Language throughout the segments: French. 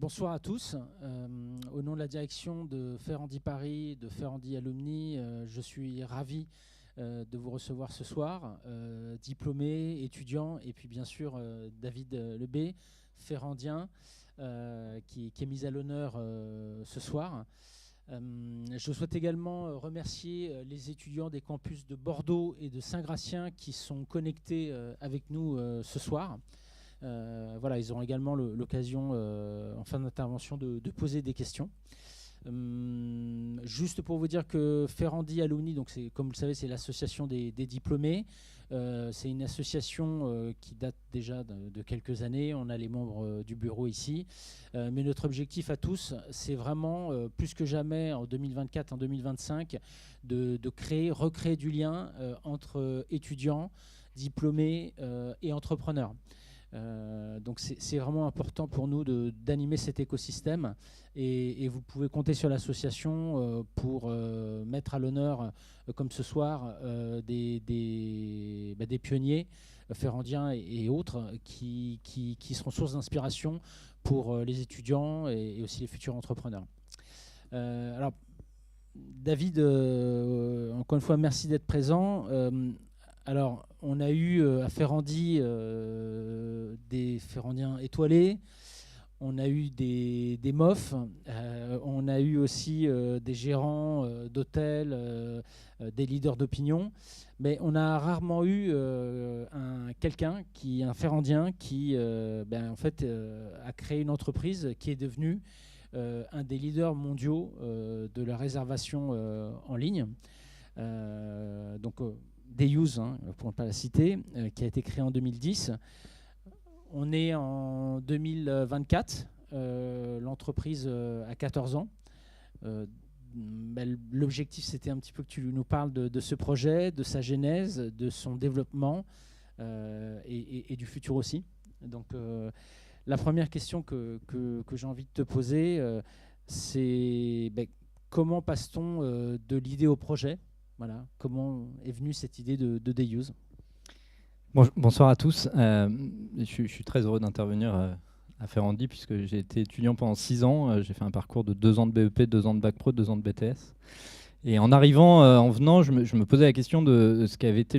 Bonsoir à tous. Au nom de la direction de Ferrandi Paris, de Ferrandi Alumni, je suis ravi de vous recevoir ce soir, diplômé, étudiant, et puis bien sûr David Lebé, ferrandien, qui est mis à l'honneur ce soir. Je souhaite également remercier les étudiants des campus de Bordeaux et de Saint-Gratien qui sont connectés avec nous ce soir. Voilà, ils auront également l'occasion en fin d'intervention de poser des questions. Juste pour vous dire que Ferrandi Alumni, donc comme vous le savez, c'est l'association des diplômés. C'est une association qui date déjà de quelques années. On a les membres du bureau ici. Mais notre objectif à tous, c'est vraiment, plus que jamais en 2024, en 2025, de recréer du lien entre étudiants, diplômés et entrepreneurs. Donc c'est vraiment important pour nous d'animer cet écosystème et vous pouvez compter sur l'association pour mettre à l'honneur, comme ce soir, des pionniers ferrandiens et autres qui seront source d'inspiration pour les étudiants et aussi les futurs entrepreneurs. Alors, David, encore une fois, merci d'être présent. Alors, on a eu à Ferrandi des ferrandiens étoilés, on a eu des MOF, on a eu aussi des gérants d'hôtels, des leaders d'opinion, mais on a rarement eu un ferrandien qui en fait, a créé une entreprise qui est devenue un des leaders mondiaux de la réservation en ligne. Deyous, pour ne pas la citer, qui a été créé en 2010. On est en 2024, l'entreprise a 14 ans. L'objectif, c'était un petit peu que tu nous parles de ce projet, de sa genèse, de son développement et du futur aussi. Donc, la première question que j'ai envie de te poser, c'est comment passe-t-on de l'idée au projet ? Voilà, comment est venue cette idée de Deyous ? Bonsoir à tous. Je suis très heureux d'intervenir à Ferrandi puisque j'ai été étudiant pendant 6 ans. J'ai fait un parcours de 2 ans de BEP, 2 ans de Bac Pro, 2 ans de BTS. Et en arrivant, en venant, je me posais la question de ce qu'avait été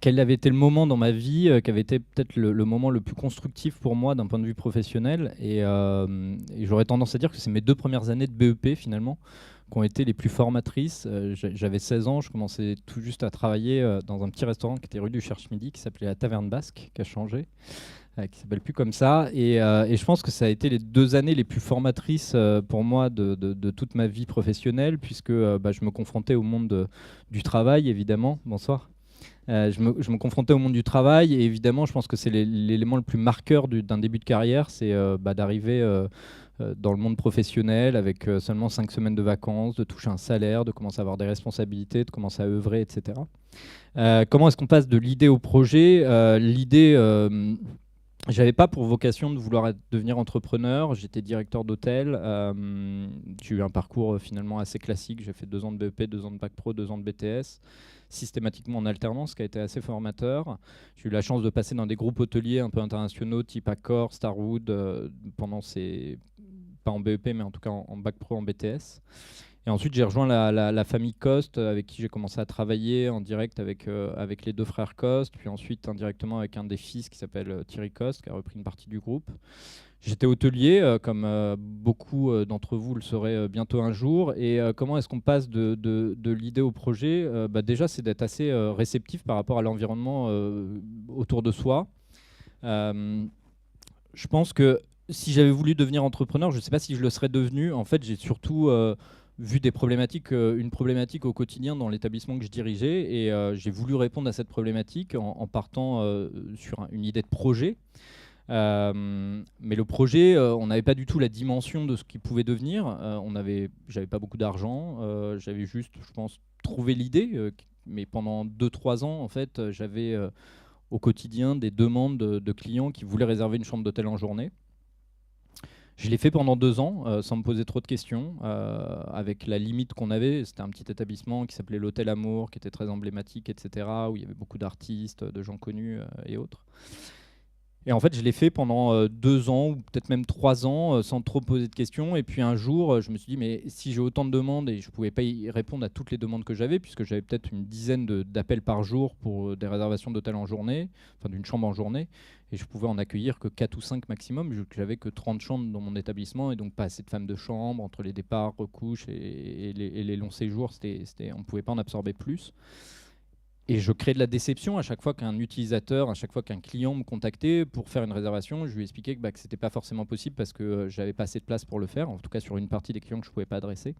quel avait été le moment dans ma vie, qui avait été peut-être le moment le plus constructif pour moi d'un point de vue professionnel. Et j'aurais tendance à dire que c'est mes 2 premières années de BEP finalement qui ont été les plus formatrices. J'avais 16 ans, je commençais tout juste à travailler dans un petit restaurant qui était rue du Cherche-Midi, qui s'appelait la Taverne Basque, qui a changé, qui s'appelle plus comme ça. Et je pense que ça a été les 2 années les plus formatrices pour moi de toute ma vie professionnelle, puisque je me confrontais au monde du travail, évidemment. Bonsoir. Je me confrontais au monde du travail et évidemment, je pense que c'est l'élément le plus marqueur d'un début de carrière, c'est d'arriver dans le monde professionnel avec seulement 5 semaines de vacances, de toucher un salaire, de commencer à avoir des responsabilités, de commencer à œuvrer, etc. Comment est-ce qu'on passe de l'idée au projet ? L'idée, j'avais pas pour vocation de vouloir devenir entrepreneur. J'étais directeur d'hôtel. J'ai eu un parcours finalement assez classique. J'ai fait 2 ans de BEP, 2 ans de Bac Pro, 2 ans de BTS, systématiquement en alternance, ce qui a été assez formateur. J'ai eu la chance de passer dans des groupes hôteliers un peu internationaux, type Accor, Starwood, pendant pas en BEP, mais en tout cas en Bac Pro, en BTS. Et ensuite, j'ai rejoint la famille Coste, avec qui j'ai commencé à travailler en direct avec les 2 frères Coste, puis ensuite indirectement avec un des fils qui s'appelle Thierry Coste, qui a repris une partie du groupe. J'étais hôtelier, comme beaucoup d'entre vous le saurez bientôt un jour. Et comment est-ce qu'on passe de l'idée au projet ? Déjà, c'est d'être assez réceptif par rapport à l'environnement autour de soi. Je pense que si j'avais voulu devenir entrepreneur, je ne sais pas si je le serais devenu. En fait, j'ai surtout vu une problématique au quotidien dans l'établissement que je dirigeais. Et j'ai voulu répondre à cette problématique en partant sur une idée de projet. Mais le projet, on n'avait pas du tout la dimension de ce qu'il pouvait devenir. J'avais pas beaucoup d'argent, j'avais juste, je pense, trouvé l'idée. Mais pendant 2-3 ans, en fait, j'avais au quotidien des demandes de clients qui voulaient réserver une chambre d'hôtel en journée. Je l'ai fait pendant 2 ans, sans me poser trop de questions, avec la limite qu'on avait. C'était un petit établissement qui s'appelait l'Hôtel Amour, qui était très emblématique, etc., où il y avait beaucoup d'artistes, de gens connus et autres. Et en fait, je l'ai fait pendant 2 ans ou peut-être même 3 ans sans trop poser de questions. Et puis un jour, je me suis dit, mais si j'ai autant de demandes et je ne pouvais pas y répondre à toutes les demandes que j'avais, puisque j'avais peut-être une dizaine d'appels par jour pour des réservations d'hôtel en journée, enfin d'une chambre en journée, et je pouvais en accueillir que 4 ou 5 maximum, vu que j'avais que 30 chambres dans mon établissement, et donc pas assez de femmes de chambre, entre les départs, recouches et les longs séjours, on ne pouvait pas en absorber plus. Et je crée de la déception à chaque fois qu'un utilisateur, à chaque fois qu'un client me contactait pour faire une réservation. Je lui expliquais que ce n'était pas forcément possible parce que j'avais pas assez de place pour le faire, en tout cas sur une partie des clients que je ne pouvais pas adresser.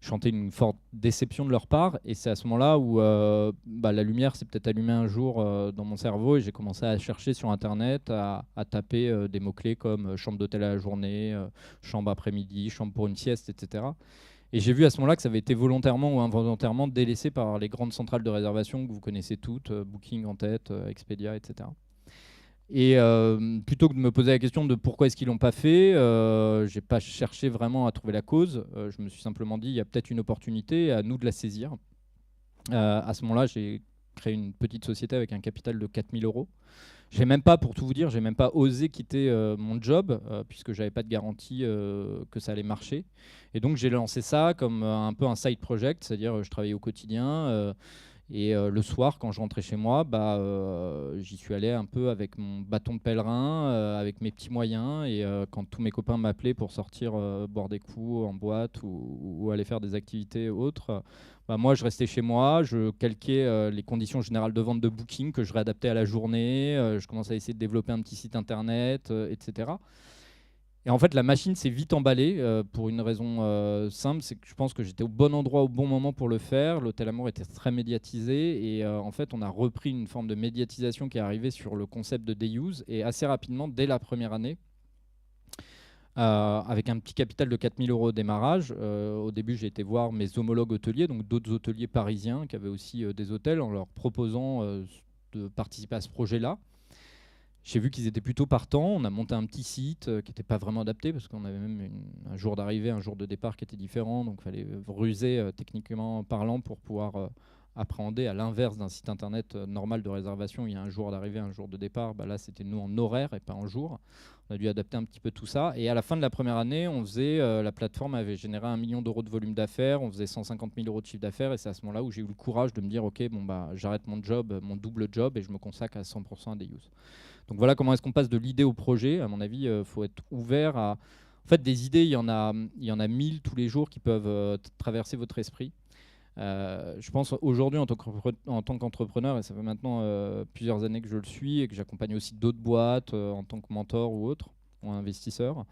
Je sentais une forte déception de leur part, et c'est à ce moment-là où la lumière s'est peut-être allumée un jour dans mon cerveau, et j'ai commencé à chercher sur Internet, à taper des mots-clés comme chambre d'hôtel à la journée, chambre après-midi, chambre pour une sieste, etc. Et j'ai vu à ce moment-là que ça avait été volontairement ou involontairement délaissé par les grandes centrales de réservation que vous connaissez toutes, Booking en tête, Expedia, etc. Et plutôt que de me poser la question de pourquoi est-ce qu'ils l'ont pas fait, j'ai pas cherché vraiment à trouver la cause. Je me suis simplement dit, il y a peut-être une opportunité, à nous de la saisir. À ce moment-là, j'ai créé une petite société avec un capital de 4 000 euros. J'ai même pas, pour tout vous dire, j'ai même pas osé quitter mon job puisque j'avais pas de garantie que ça allait marcher. Et donc j'ai lancé ça comme un peu un side project, c'est-à-dire je travaillais au quotidien et le soir quand je rentrais chez moi, j'y suis allé un peu avec mon bâton de pèlerin, avec mes petits moyens. Et quand tous mes copains m'appelaient pour sortir boire des coups en boîte ou aller faire des activités autres, moi, je restais chez moi, je calquais les conditions générales de vente de Booking que je réadaptais à la journée, je commençais à essayer de développer un petit site internet, etc. Et en fait, la machine s'est vite emballée pour une raison simple, c'est que je pense que j'étais au bon endroit au bon moment pour le faire. L'Hôtel Amour était très médiatisé et en fait, on a repris une forme de médiatisation qui est arrivée sur le concept de Day Use, et assez rapidement, dès la première année, avec un petit capital de 4 000 euros au démarrage. Au début, j'ai été voir mes homologues hôteliers, donc d'autres hôteliers parisiens qui avaient aussi des hôtels, en leur proposant de participer à ce projet-là. J'ai vu qu'ils étaient plutôt partants. On a monté un petit site qui n'était pas vraiment adapté parce qu'on avait même un jour d'arrivée, un jour de départ qui était différent. Donc il fallait ruser techniquement parlant pour pouvoir appréhender, à l'inverse d'un site internet normal de réservation. Il y a un jour d'arrivée, un jour de départ. Là, c'était nous en horaire et pas en jour. On a dû adapter un petit peu tout ça. Et à la fin de la première année, la plateforme avait généré 1 million d'euros de volume d'affaires. On faisait 150 000 euros de chiffre d'affaires. Et c'est à ce moment-là où j'ai eu le courage de me dire, OK, j'arrête mon job, mon double job, et je me consacre à 100% à Day Use. Donc voilà comment est-ce qu'on passe de l'idée au projet. À mon avis, il faut être ouvert à... En fait, des idées, il y en a 1000 tous les jours qui peuvent traverser votre esprit. Je pense aujourd'hui en tant qu'entrepreneur, et ça fait maintenant plusieurs années que je le suis et que j'accompagne aussi d'autres boîtes en tant que mentor ou autre, ou investisseur.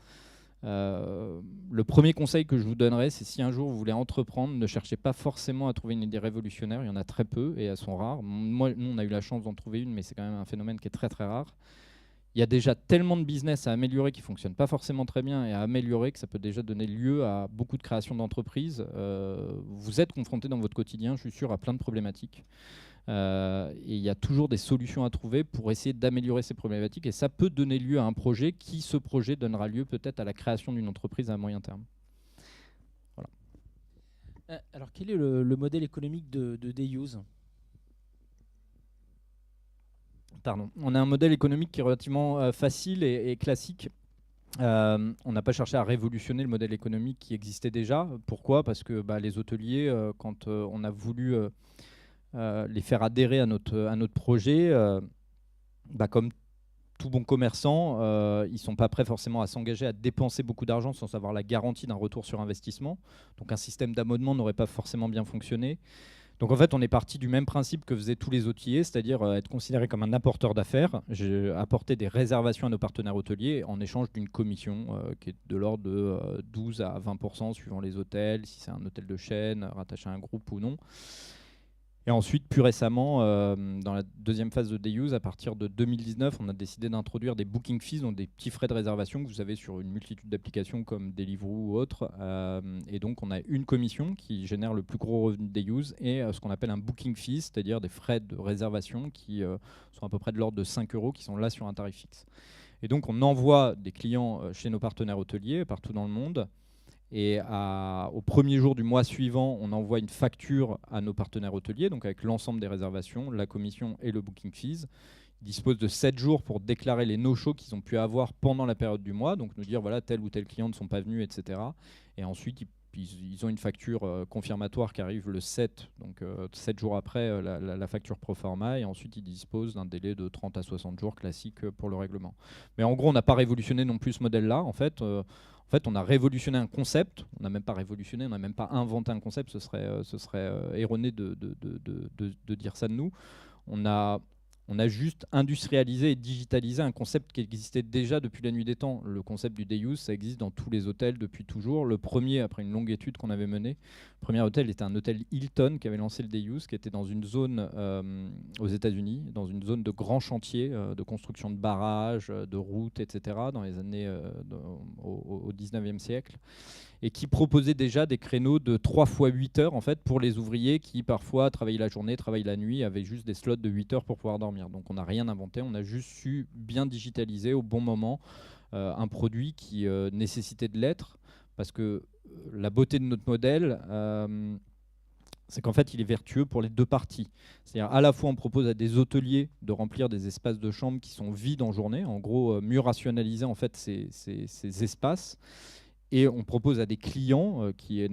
Le premier conseil que je vous donnerais, c'est si un jour vous voulez entreprendre, ne cherchez pas forcément à trouver une idée révolutionnaire. Il y en a très peu et elles sont rares. Nous, on a eu la chance d'en trouver une, mais c'est quand même un phénomène qui est très très rare. Il y a déjà tellement de business à améliorer qui ne fonctionnent pas forcément très bien et à améliorer que ça peut déjà donner lieu à beaucoup de créations d'entreprises. Vous êtes confronté dans votre quotidien, je suis sûr, à plein de problématiques. Et il y a toujours des solutions à trouver pour essayer d'améliorer ces problématiques. Et ça peut donner lieu à un projet qui, ce projet, donnera lieu peut-être à la création d'une entreprise à moyen terme. Voilà. Alors, quel est le modèle économique de Day Use ? Pardon. On a un modèle économique qui est relativement facile et classique. On n'a pas cherché à révolutionner le modèle économique qui existait déjà. Pourquoi ? Parce que les hôteliers, quand on a voulu les faire adhérer à notre projet, comme tout bon commerçant, ils ne sont pas prêts forcément à s'engager à dépenser beaucoup d'argent sans avoir la garantie d'un retour sur investissement. Donc un système d'abonnement n'aurait pas forcément bien fonctionné. Donc en fait, on est parti du même principe que faisaient tous les hôteliers, c'est-à-dire être considéré comme un apporteur d'affaires. J'ai apporté des réservations à nos partenaires hôteliers en échange d'une commission qui est de l'ordre de 12 à 20% suivant les hôtels, si c'est un hôtel de chaîne, rattaché à un groupe ou non. Et ensuite, plus récemment, dans la deuxième phase de Day Use, à partir de 2019, on a décidé d'introduire des booking fees, donc des petits frais de réservation que vous avez sur une multitude d'applications comme Deliveroo ou autres. Et donc, on a une commission qui génère le plus gros revenu de Day Use et ce qu'on appelle un booking fee, c'est-à-dire des frais de réservation qui sont à peu près de l'ordre de 5 € qui sont là sur un tarif fixe. Et donc, on envoie des clients chez nos partenaires hôteliers partout dans le monde. Et au premier jour du mois suivant, on envoie une facture à nos partenaires hôteliers, donc avec l'ensemble des réservations, la commission et le booking fees. Ils disposent de 7 jours pour déclarer les no-shows qu'ils ont pu avoir pendant la période du mois, donc nous dire voilà, tel ou tel client ne sont pas venus, etc. Et ensuite, ils ont une facture confirmatoire qui arrive le 7, donc 7 jours après la facture pro forma, et ensuite ils disposent d'un délai de 30 à 60 jours classique pour le règlement. Mais en gros, on n'a pas révolutionné non plus ce modèle-là. En fait, on a révolutionné un concept. On n'a même pas révolutionné, on n'a même pas inventé un concept. Ce serait erroné de dire ça de nous. On a juste industrialisé et digitalisé un concept qui existait déjà depuis la nuit des temps. Le concept du day use, ça existe dans tous les hôtels depuis toujours. Le premier, après une longue étude qu'on avait menée, le premier hôtel était un hôtel Hilton qui avait lancé le day use, qui était dans une zone aux États-Unis, dans une zone de grands chantiers de construction de barrages, de routes, etc., dans les années au 19e siècle, et qui proposait déjà des créneaux de 3 fois 8 heures en fait, pour les ouvriers qui parfois travaillaient la journée, travaillaient la nuit, avaient juste des slots de 8 heures pour pouvoir dormir. Donc on n'a rien inventé, on a juste su bien digitaliser au bon moment un produit qui nécessitait de l'être, parce que la beauté de notre modèle, c'est qu'en fait il est vertueux pour les deux parties. C'est-à-dire à la fois on propose à des hôteliers de remplir des espaces de chambre qui sont vides en journée, en gros mieux rationaliser en fait ces espaces. Et on propose à des clients qui ne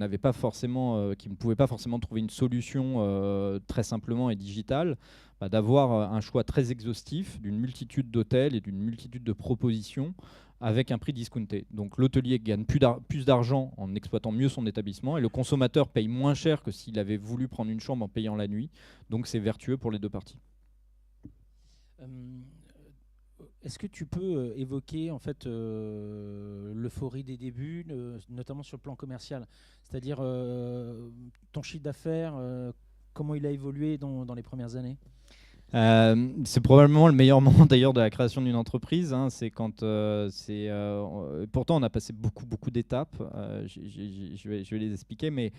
pouvaient pas forcément trouver une solution très simplement et digitale, d'avoir un choix très exhaustif d'une multitude d'hôtels et d'une multitude de propositions avec un prix discounté. Donc l'hôtelier gagne plus d'argent en exploitant mieux son établissement, et le consommateur paye moins cher que s'il avait voulu prendre une chambre en payant la nuit. Donc c'est vertueux pour les deux parties. Est-ce que tu peux évoquer en fait l'euphorie des débuts, notamment sur le plan commercial, c'est-à-dire ton chiffre d'affaires, comment il a évolué dans les premières années? C'est probablement le meilleur moment d'ailleurs de la création d'une entreprise. C'est quand pourtant on a passé beaucoup d'étapes. Je vais les expliquer, mais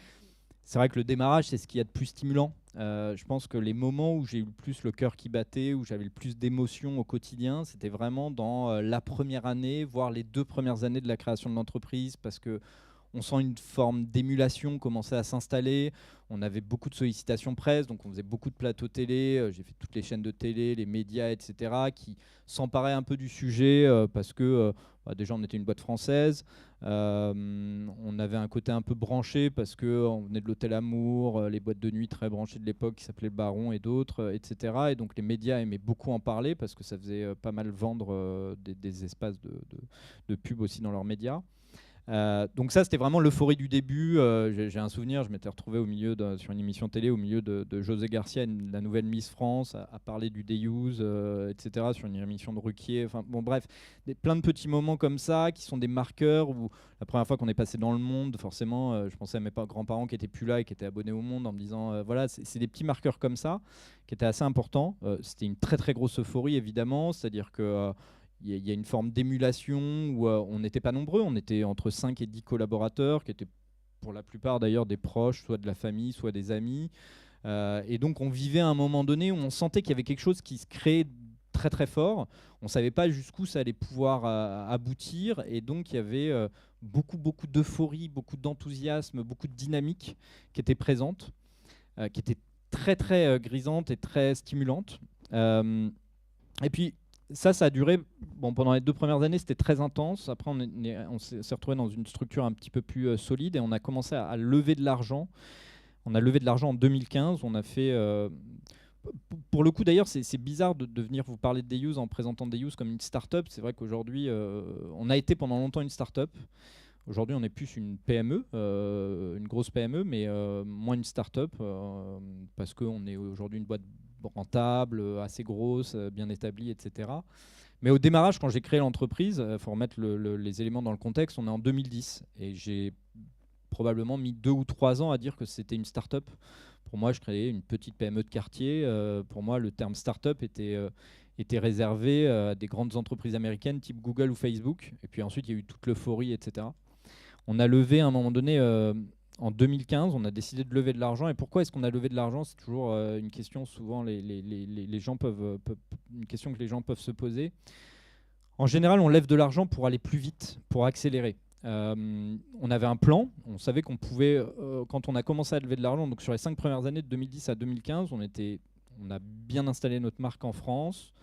c'est vrai que le démarrage, c'est ce qu'il y a de plus stimulant. Je pense que les moments où j'ai eu le plus le cœur qui battait, où j'avais le plus d'émotions au quotidien, c'était vraiment dans la première année, voire les 2 premières années de la création de l'entreprise, parce que on sent une forme d'émulation commencer à s'installer. On avait beaucoup de sollicitations presse, donc on faisait beaucoup de plateaux télé. J'ai fait toutes les chaînes de télé, les médias, etc., qui s'emparaient un peu du sujet parce que déjà on était une boîte française. On avait un côté un peu branché parce qu'on venait de l'Hôtel Amour, les boîtes de nuit très branchées de l'époque qui s'appelaient le Baron et d'autres, etc. Et donc les médias aimaient beaucoup en parler parce que ça faisait pas mal vendre des espaces de pub aussi dans leurs médias. Donc ça, c'était vraiment l'euphorie du début. J'ai un souvenir, je m'étais retrouvé sur une émission télé au milieu de José Garcia, la nouvelle Miss France, à parler du day use, etc., sur une émission de Ruquier. Enfin, bon, bref, plein de petits moments comme ça qui sont des marqueurs où la première fois qu'on est passé dans le monde, forcément, je pensais à mes grands-parents qui étaient plus là et qui étaient abonnés au monde en me disant, voilà, c'est des petits marqueurs comme ça qui étaient assez importants. C'était une très très grosse euphorie, évidemment, c'est-à-dire que il y a une forme d'émulation où on n'était pas nombreux, on était entre 5 et 10 collaborateurs, qui étaient pour la plupart d'ailleurs des proches, soit de la famille, soit des amis. Et donc on vivait à un moment donné où on sentait qu'il y avait quelque chose qui se créait très très fort. On ne savait pas jusqu'où ça allait pouvoir aboutir. Et donc il y avait beaucoup d'euphorie, beaucoup d'enthousiasme, beaucoup de dynamique qui était présente, qui était très très grisante et très stimulante. Et puis ça a duré, pendant les 2 premières années, c'était très intense. Après, on s'est retrouvé dans une structure un petit peu plus solide et on a commencé à lever de l'argent. On a levé de l'argent en 2015. On a fait... pour le coup, d'ailleurs, c'est bizarre de venir vous parler de Day Use en présentant Day Use comme une start-up. C'est vrai qu'aujourd'hui, on a été pendant longtemps une start-up. Aujourd'hui, on est plus une PME, une grosse PME, mais moins une start-up, parce qu'on est aujourd'hui une boîte rentable, assez grosse, bien établie, etc. Mais au démarrage, quand j'ai créé l'entreprise, il faut remettre les éléments dans le contexte, on est en 2010. Et j'ai probablement mis 2 ou 3 ans à dire que c'était une start-up. Pour moi, je créais une petite PME de quartier. Pour moi, le terme start-up était réservé à des grandes entreprises américaines type Google ou Facebook. Et puis ensuite, il y a eu toute l'euphorie, etc. On a levé à un moment donné, en 2015, on a décidé de lever de l'argent. Et pourquoi est-ce qu'on a levé de l'argent? C'est toujours une question, souvent les gens une question que les gens peuvent se poser. En général, on lève de l'argent pour aller plus vite, pour accélérer. On avait un plan, on savait qu'on pouvait, quand on a commencé à lever de l'argent, donc sur les 5 premières années de 2010 à 2015, on a bien installé notre marque en France,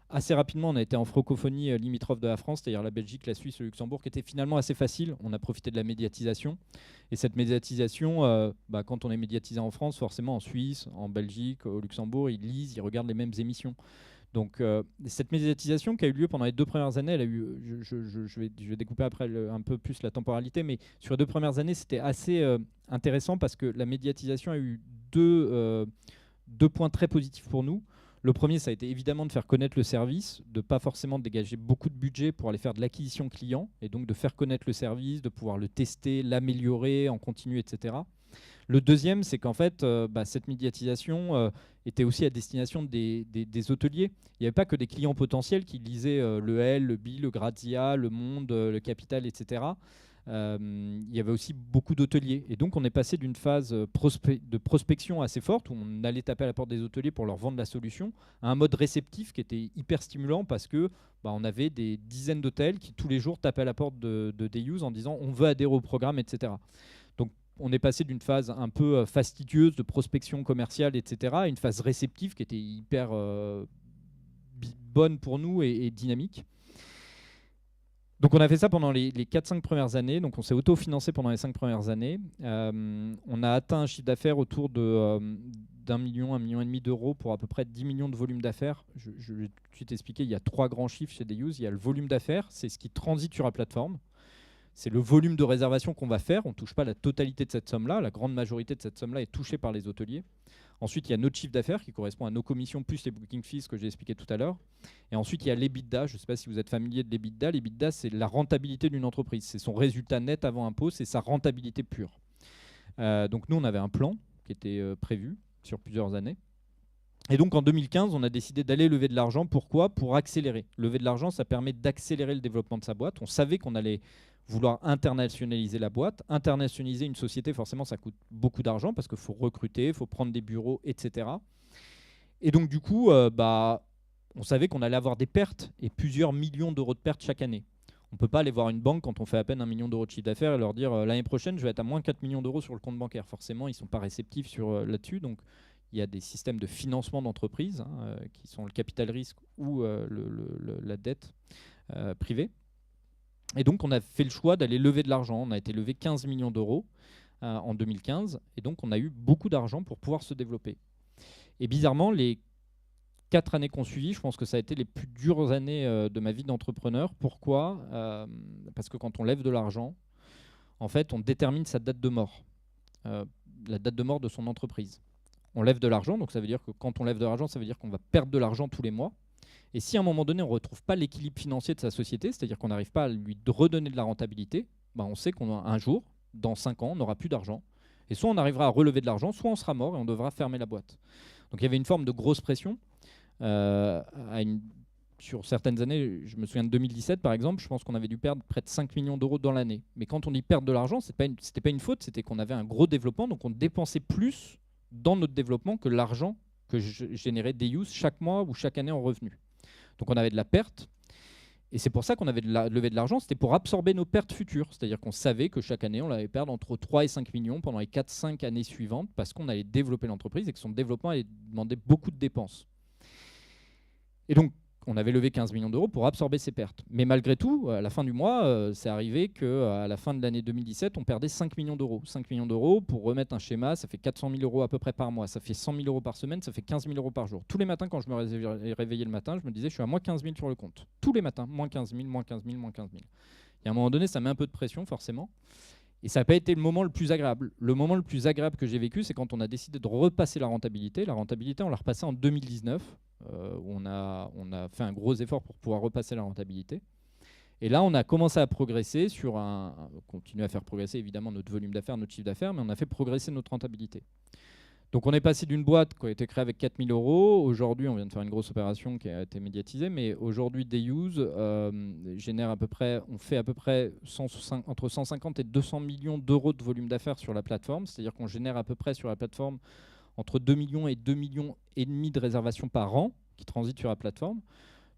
Assez rapidement, on a été en francophonie limitrophe de la France, c'est-à-dire la Belgique, la Suisse, le Luxembourg, qui était finalement assez facile. On a profité de la médiatisation. Et cette médiatisation, quand on est médiatisé en France, forcément en Suisse, en Belgique, au Luxembourg, ils lisent, ils regardent les mêmes émissions. Donc cette médiatisation qui a eu lieu pendant les 2 premières années, elle a eu, je vais découper après un peu plus la temporalité, mais sur les 2 premières années, c'était assez intéressant parce que la médiatisation a eu deux points très positifs pour nous. Le premier, ça a été évidemment de faire connaître le service, de pas forcément dégager beaucoup de budget pour aller faire de l'acquisition client, et donc de faire connaître le service, de pouvoir le tester, l'améliorer en continu, etc. Le deuxième, c'est qu'en fait, cette médiatisation était aussi à destination des hôteliers. Il n'y avait pas que des clients potentiels qui lisaient le L, le B, le Grazia, le Monde, le Capital, etc. Il y avait aussi beaucoup d'hôteliers. Et donc, on est passé d'une phase de prospection assez forte, où on allait taper à la porte des hôteliers pour leur vendre la solution, à un mode réceptif qui était hyper stimulant parce que on avait des dizaines d'hôtels qui, tous les jours, tapaient à la porte de Dayous en disant « on veut adhérer au programme », etc. Donc, on est passé d'une phase un peu fastidieuse de prospection commerciale, etc., à une phase réceptive qui était hyper bonne pour nous et dynamique. Donc on a fait ça pendant les 4-5 premières années, donc on s'est autofinancé pendant les 5 premières années. On a atteint un chiffre d'affaires autour de d'1 million, 1,5 million d'euros pour à peu près 10 millions de volume d'affaires. Je vais tout de suite expliquer, il y a 3 grands chiffres chez Dayous. Il y a le volume d'affaires, c'est ce qui transite sur la plateforme. C'est le volume de réservation qu'on va faire. On ne touche pas la totalité de cette somme-là. La grande majorité de cette somme-là est touchée par les hôteliers. Ensuite, il y a notre chiffre d'affaires qui correspond à nos commissions plus les booking fees que j'ai expliqué tout à l'heure. Et ensuite, il y a l'EBITDA. Je ne sais pas si vous êtes familier de l'EBITDA. L'EBITDA, c'est la rentabilité d'une entreprise. C'est son résultat net avant impôt, c'est sa rentabilité pure. Donc nous, on avait un plan qui était prévu sur plusieurs années. Et donc en 2015, on a décidé d'aller lever de l'argent. Pourquoi ? Pour accélérer. Lever de l'argent, ça permet d'accélérer le développement de sa boîte. On savait qu'on allait vouloir internationaliser la boîte. Internationaliser une société, forcément, ça coûte beaucoup d'argent parce qu'il faut recruter, il faut prendre des bureaux, etc. Et donc du coup, on savait qu'on allait avoir des pertes et plusieurs millions d'euros de pertes chaque année. On ne peut pas aller voir une banque quand on fait à peine 1 million d'euros de chiffre d'affaires et leur dire l'année prochaine, je vais être à moins 4 millions d'euros sur le compte bancaire. Forcément, ils ne sont pas réceptifs là-dessus. Donc il y a des systèmes de financement d'entreprise qui sont le capital risque ou la dette privée. Et donc, on a fait le choix d'aller lever de l'argent. On a été levé 15 millions d'euros en 2015. Et donc, on a eu beaucoup d'argent pour pouvoir se développer. Et bizarrement, les 4 années qu'on suivi, je pense que ça a été les plus dures années de ma vie d'entrepreneur. Pourquoi ? Parce que quand on lève de l'argent, en fait, on détermine sa date de mort. La date de mort de son entreprise. On lève de l'argent, donc ça veut dire que quand on lève de l'argent, ça veut dire qu'on va perdre de l'argent tous les mois. Et si à un moment donné, on ne retrouve pas l'équilibre financier de sa société, c'est-à-dire qu'on n'arrive pas à lui redonner de la rentabilité, on sait qu'un jour, dans 5 ans, on n'aura plus d'argent. Et soit on arrivera à relever de l'argent, soit on sera mort et on devra fermer la boîte. Donc il y avait une forme de grosse pression. Sur certaines années, je me souviens de 2017 par exemple, je pense qu'on avait dû perdre près de 5 millions d'euros dans l'année. Mais quand on dit perdre de l'argent, ce n'était pas une faute, c'était qu'on avait un gros développement, donc on dépensait plus dans notre développement que l'argent que générait Dayous chaque mois ou chaque année en revenus. Donc on avait de la perte, et c'est pour ça qu'on avait levé de l'argent, c'était pour absorber nos pertes futures. C'est-à-dire qu'on savait que chaque année, on allait perdre entre 3 et 5 millions pendant les 4-5 années suivantes, parce qu'on allait développer l'entreprise et que son développement allait demander beaucoup de dépenses. Et donc, on avait levé 15 millions d'euros pour absorber ces pertes. Mais malgré tout, à la fin du mois, c'est arrivé qu'à la fin de l'année 2017, on perdait 5 millions d'euros. 5 millions d'euros, pour remettre un schéma, ça fait 400 000 euros à peu près par mois. Ça fait 100 000 euros par semaine, ça fait 15 000 euros par jour. Tous les matins, quand je me réveillais le matin, je me disais, je suis à moins 15 000 sur le compte. Tous les matins, moins 15 000, moins 15 000, moins 15 000. Et à un moment donné, ça met un peu de pression, forcément. Et ça n'a pas été le moment le plus agréable. Le moment le plus agréable que j'ai vécu, c'est quand on a décidé de repasser la rentabilité. La rentabilité, on l'a repassée en 2019. Où on a fait un gros effort pour pouvoir repasser la rentabilité. Et là, on a commencé à progresser continuer à faire progresser évidemment notre volume d'affaires, notre chiffre d'affaires, mais on a fait progresser notre rentabilité. Donc on est passé d'une boîte qui a été créée avec 4 000 euros. Aujourd'hui, on vient de faire une grosse opération qui a été médiatisée, mais aujourd'hui, Dayous on fait à peu près entre 150 et 200 millions d'euros de volume d'affaires sur la plateforme. C'est-à-dire qu'on génère à peu près sur la plateforme entre 2 millions et 2,5 millions de réservations par an qui transitent sur la plateforme.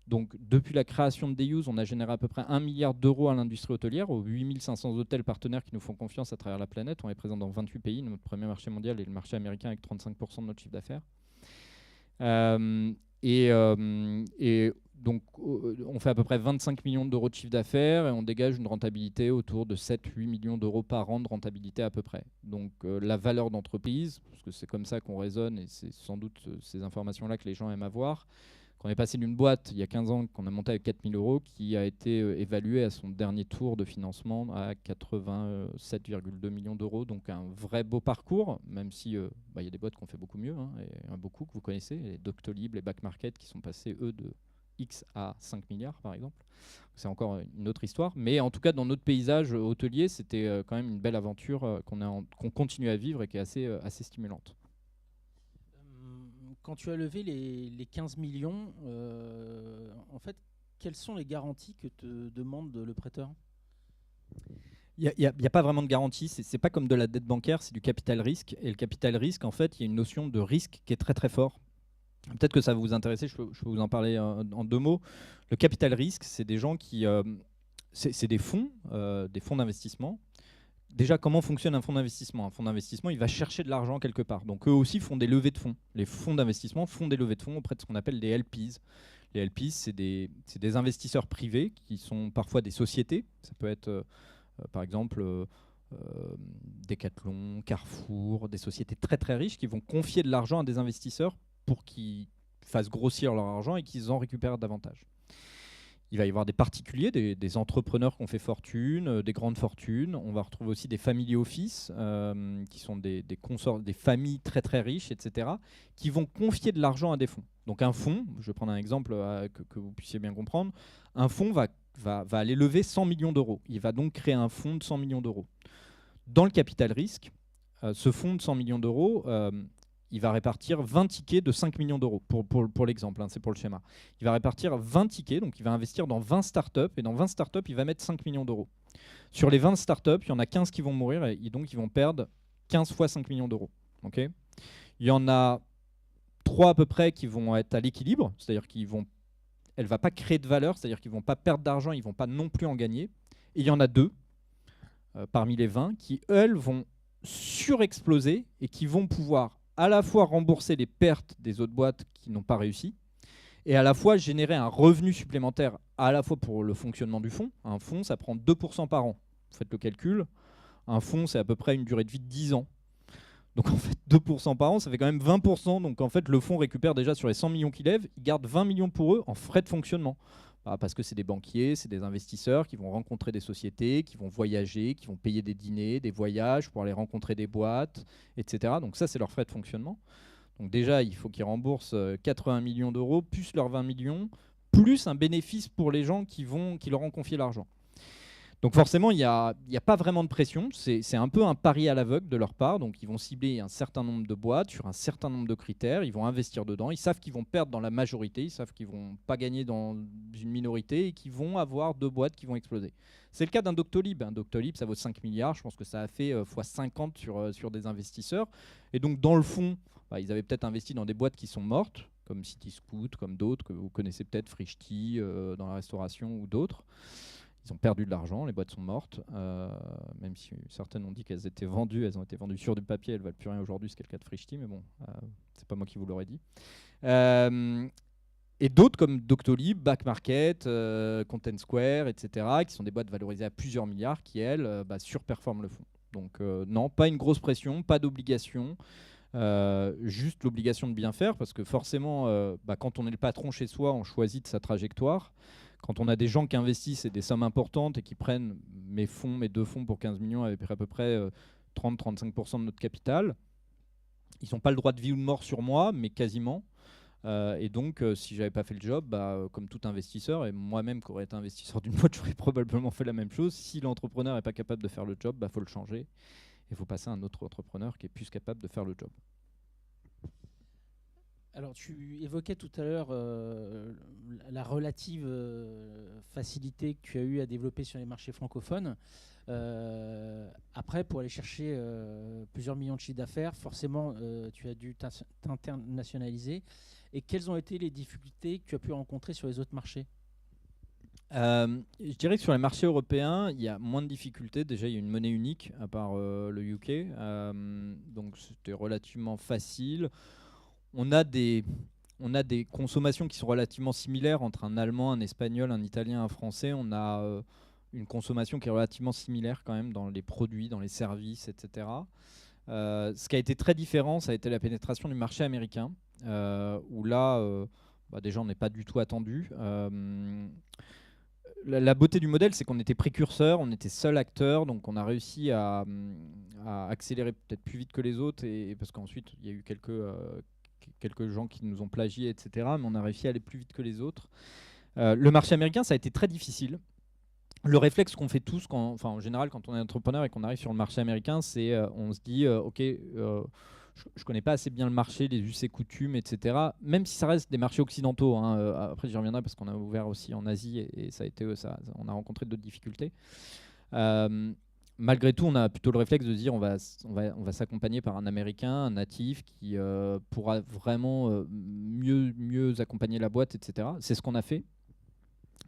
Donc, depuis la création de Dayous, on a généré à peu près 1 milliard d'euros à l'industrie hôtelière, aux 8 500 hôtels partenaires qui nous font confiance à travers la planète. On est présent dans 28 pays. Notre premier marché mondial est le marché américain avec 35% de notre chiffre d'affaires. Et donc, on fait à peu près 25 millions d'euros de chiffre d'affaires et on dégage une rentabilité autour de 7-8 millions d'euros par an de rentabilité à peu près. Donc, la valeur d'entreprise, parce que c'est comme ça qu'on raisonne et c'est sans doute ces informations-là que les gens aiment avoir, qu'on est passé d'une boîte il y a 15 ans qu'on a monté avec 4 000 euros qui a été évaluée à son dernier tour de financement à 87,2 millions d'euros. Donc un vrai beau parcours, même si y a des boîtes qui ont fait beaucoup mieux, hein, et beaucoup que vous connaissez, les Doctolib, les Back Market qui sont passés eux de X à 5 milliards par exemple. C'est encore une autre histoire. Mais en tout cas, dans notre paysage hôtelier, c'était quand même une belle aventure qu'on continue à vivre et qui est assez stimulante. Quand tu as levé les 15 millions, en fait, quelles sont les garanties que te demande le prêteur? Il n'y a pas vraiment de garantie, c'est pas comme de la dette bancaire, c'est du capital risque. Et le capital risque, en fait, il y a une notion de risque qui est très très fort. Peut-être que ça va vous intéresser, je peux vous en parler en deux mots. Le capital risque, c'est des gens qui... c'est des fonds d'investissement. Déjà, comment fonctionne un fonds d'investissement? Un fonds d'investissement, il va chercher de l'argent quelque part. Donc eux aussi font des levées de fonds. Les fonds d'investissement font des levées de fonds auprès de ce qu'on appelle des LPs. Les LPs, c'est des investisseurs privés qui sont parfois des sociétés. Ça peut être, par exemple, Decathlon, Carrefour, des sociétés très très riches qui vont confier de l'argent à des investisseurs pour qu'ils fassent grossir leur argent et qu'ils en récupèrent davantage. Il va y avoir des particuliers, des entrepreneurs qui ont fait fortune, des grandes fortunes. On va retrouver aussi des family office, qui sont des familles très très riches, etc., qui vont confier de l'argent à des fonds. Donc un fonds, je vais prendre un exemple que vous puissiez bien comprendre, un fonds va aller lever 100 millions d'euros. Il va donc créer un fonds de 100 millions d'euros. Dans le capital risque, ce fonds de 100 millions d'euros, il va répartir 20 tickets de 5 millions d'euros, pour l'exemple, hein, c'est pour le schéma. Il va répartir 20 tickets, donc il va investir dans 20 startups, et dans 20 startups, il va mettre 5 millions d'euros. Sur les 20 startups, il y en a 15 qui vont mourir, et donc ils vont perdre 15 fois 5 millions d'euros. Okay, il y en a 3 à peu près qui vont être à l'équilibre, c'est-à-dire qu'elle ne va pas créer de valeur, c'est-à-dire qu'ils ne vont pas perdre d'argent, ils ne vont pas non plus en gagner. Et il y en a 2, parmi les 20, qui, elles, vont surexploser et qui vont pouvoir à la fois rembourser les pertes des autres boîtes qui n'ont pas réussi et à la fois générer un revenu supplémentaire à la fois pour le fonctionnement du fonds. Un fonds, ça prend 2% par an. Vous faites le calcul. Un fonds, c'est à peu près une durée de vie de 10 ans. Donc en fait, 2% par an, ça fait quand même 20%. Donc en fait, le fonds récupère déjà sur les 100 millions qu'il lève, il garde 20 millions pour eux en frais de fonctionnement. Parce que c'est des banquiers, c'est des investisseurs qui vont rencontrer des sociétés, qui vont voyager, qui vont payer des dîners, des voyages pour aller rencontrer des boîtes, etc. Donc ça, c'est leurs frais de fonctionnement. Donc déjà, il faut qu'ils remboursent 80 millions d'euros, plus leurs 20 millions, plus un bénéfice pour les gens qui leur ont confié l'argent. Donc forcément, il n'y a pas vraiment de pression. C'est un peu un pari à l'aveugle de leur part. Donc ils vont cibler un certain nombre de boîtes sur un certain nombre de critères. Ils vont investir dedans. Ils savent qu'ils vont perdre dans la majorité. Ils savent qu'ils ne vont pas gagner dans une minorité et qu'ils vont avoir 2 boîtes qui vont exploser. C'est le cas d'un Doctolib. Un Doctolib, ça vaut 5 milliards. Je pense que ça a fait x50 sur des investisseurs. Et donc dans le fond, ils avaient peut-être investi dans des boîtes qui sont mortes, comme Cityscoot, comme d'autres que vous connaissez peut-être, Frischti dans la restauration ou d'autres. Ils ont perdu de l'argent, les boîtes sont mortes, même si certaines ont dit qu'elles étaient vendues, elles ont été vendues sur du papier, elles ne valent plus rien aujourd'hui, c'est le cas de Frischti, mais bon, c'est pas moi qui vous l'aurais dit. Et d'autres comme Doctolib, Back Market, Content Square, etc., qui sont des boîtes valorisées à plusieurs milliards, qui elles surperforment le fonds. Donc non, pas une grosse pression, pas d'obligation. Juste l'obligation de bien faire, parce que forcément, quand on est le patron chez soi, on choisit de sa trajectoire. Quand on a des gens qui investissent et des sommes importantes et qui prennent mes 2 fonds pour 15 millions avec à peu près 30-35% de notre capital, ils n'ont pas le droit de vie ou de mort sur moi, mais quasiment. Et donc, si j'avais pas fait le job, comme tout investisseur, et moi-même qui aurais été investisseur d'une boîte, j'aurais probablement fait la même chose. Si l'entrepreneur n'est pas capable de faire le job, faut le changer. Il faut passer à un autre entrepreneur qui est plus capable de faire le job. Alors, tu évoquais tout à l'heure la relative facilité que tu as eu à développer sur les marchés francophones. Après, pour aller chercher plusieurs millions de chiffres d'affaires, forcément, tu as dû t'internationaliser. Et quelles ont été les difficultés que tu as pu rencontrer sur les autres marchés ? Je dirais que sur les marchés européens, il y a moins de difficultés. Déjà, il y a une monnaie unique, à part le UK. Donc, c'était relativement facile. On a des on a des consommations qui sont relativement similaires entre un Allemand, un Espagnol, un Italien, un Français. On a une consommation qui est relativement similaire quand même dans les produits, dans les services, etc. Ce qui a été très différent, ça a été la pénétration du marché américain, où là, déjà, on n'est pas du tout attendu. La beauté du modèle, c'est qu'on était précurseur, on était seul acteur, donc on a réussi à accélérer peut-être plus vite que les autres, et parce qu'ensuite, il y a eu quelques gens qui nous ont plagié, etc. Mais on a réussi à aller plus vite que les autres. Le marché américain, ça a été très difficile. Le réflexe qu'on fait tous, en général, quand on est entrepreneur et qu'on arrive sur le marché américain, c'est on se dit, ok, je connais pas assez bien le marché, les us et coutumes, etc. Même si ça reste des marchés occidentaux. Après, j'y reviendrai parce qu'on a ouvert aussi en Asie et ça a été, on a rencontré d'autres difficultés. Malgré tout, on a plutôt le réflexe de dire on va s'accompagner par un Américain, un natif qui pourra vraiment mieux accompagner la boîte, etc. C'est ce qu'on a fait.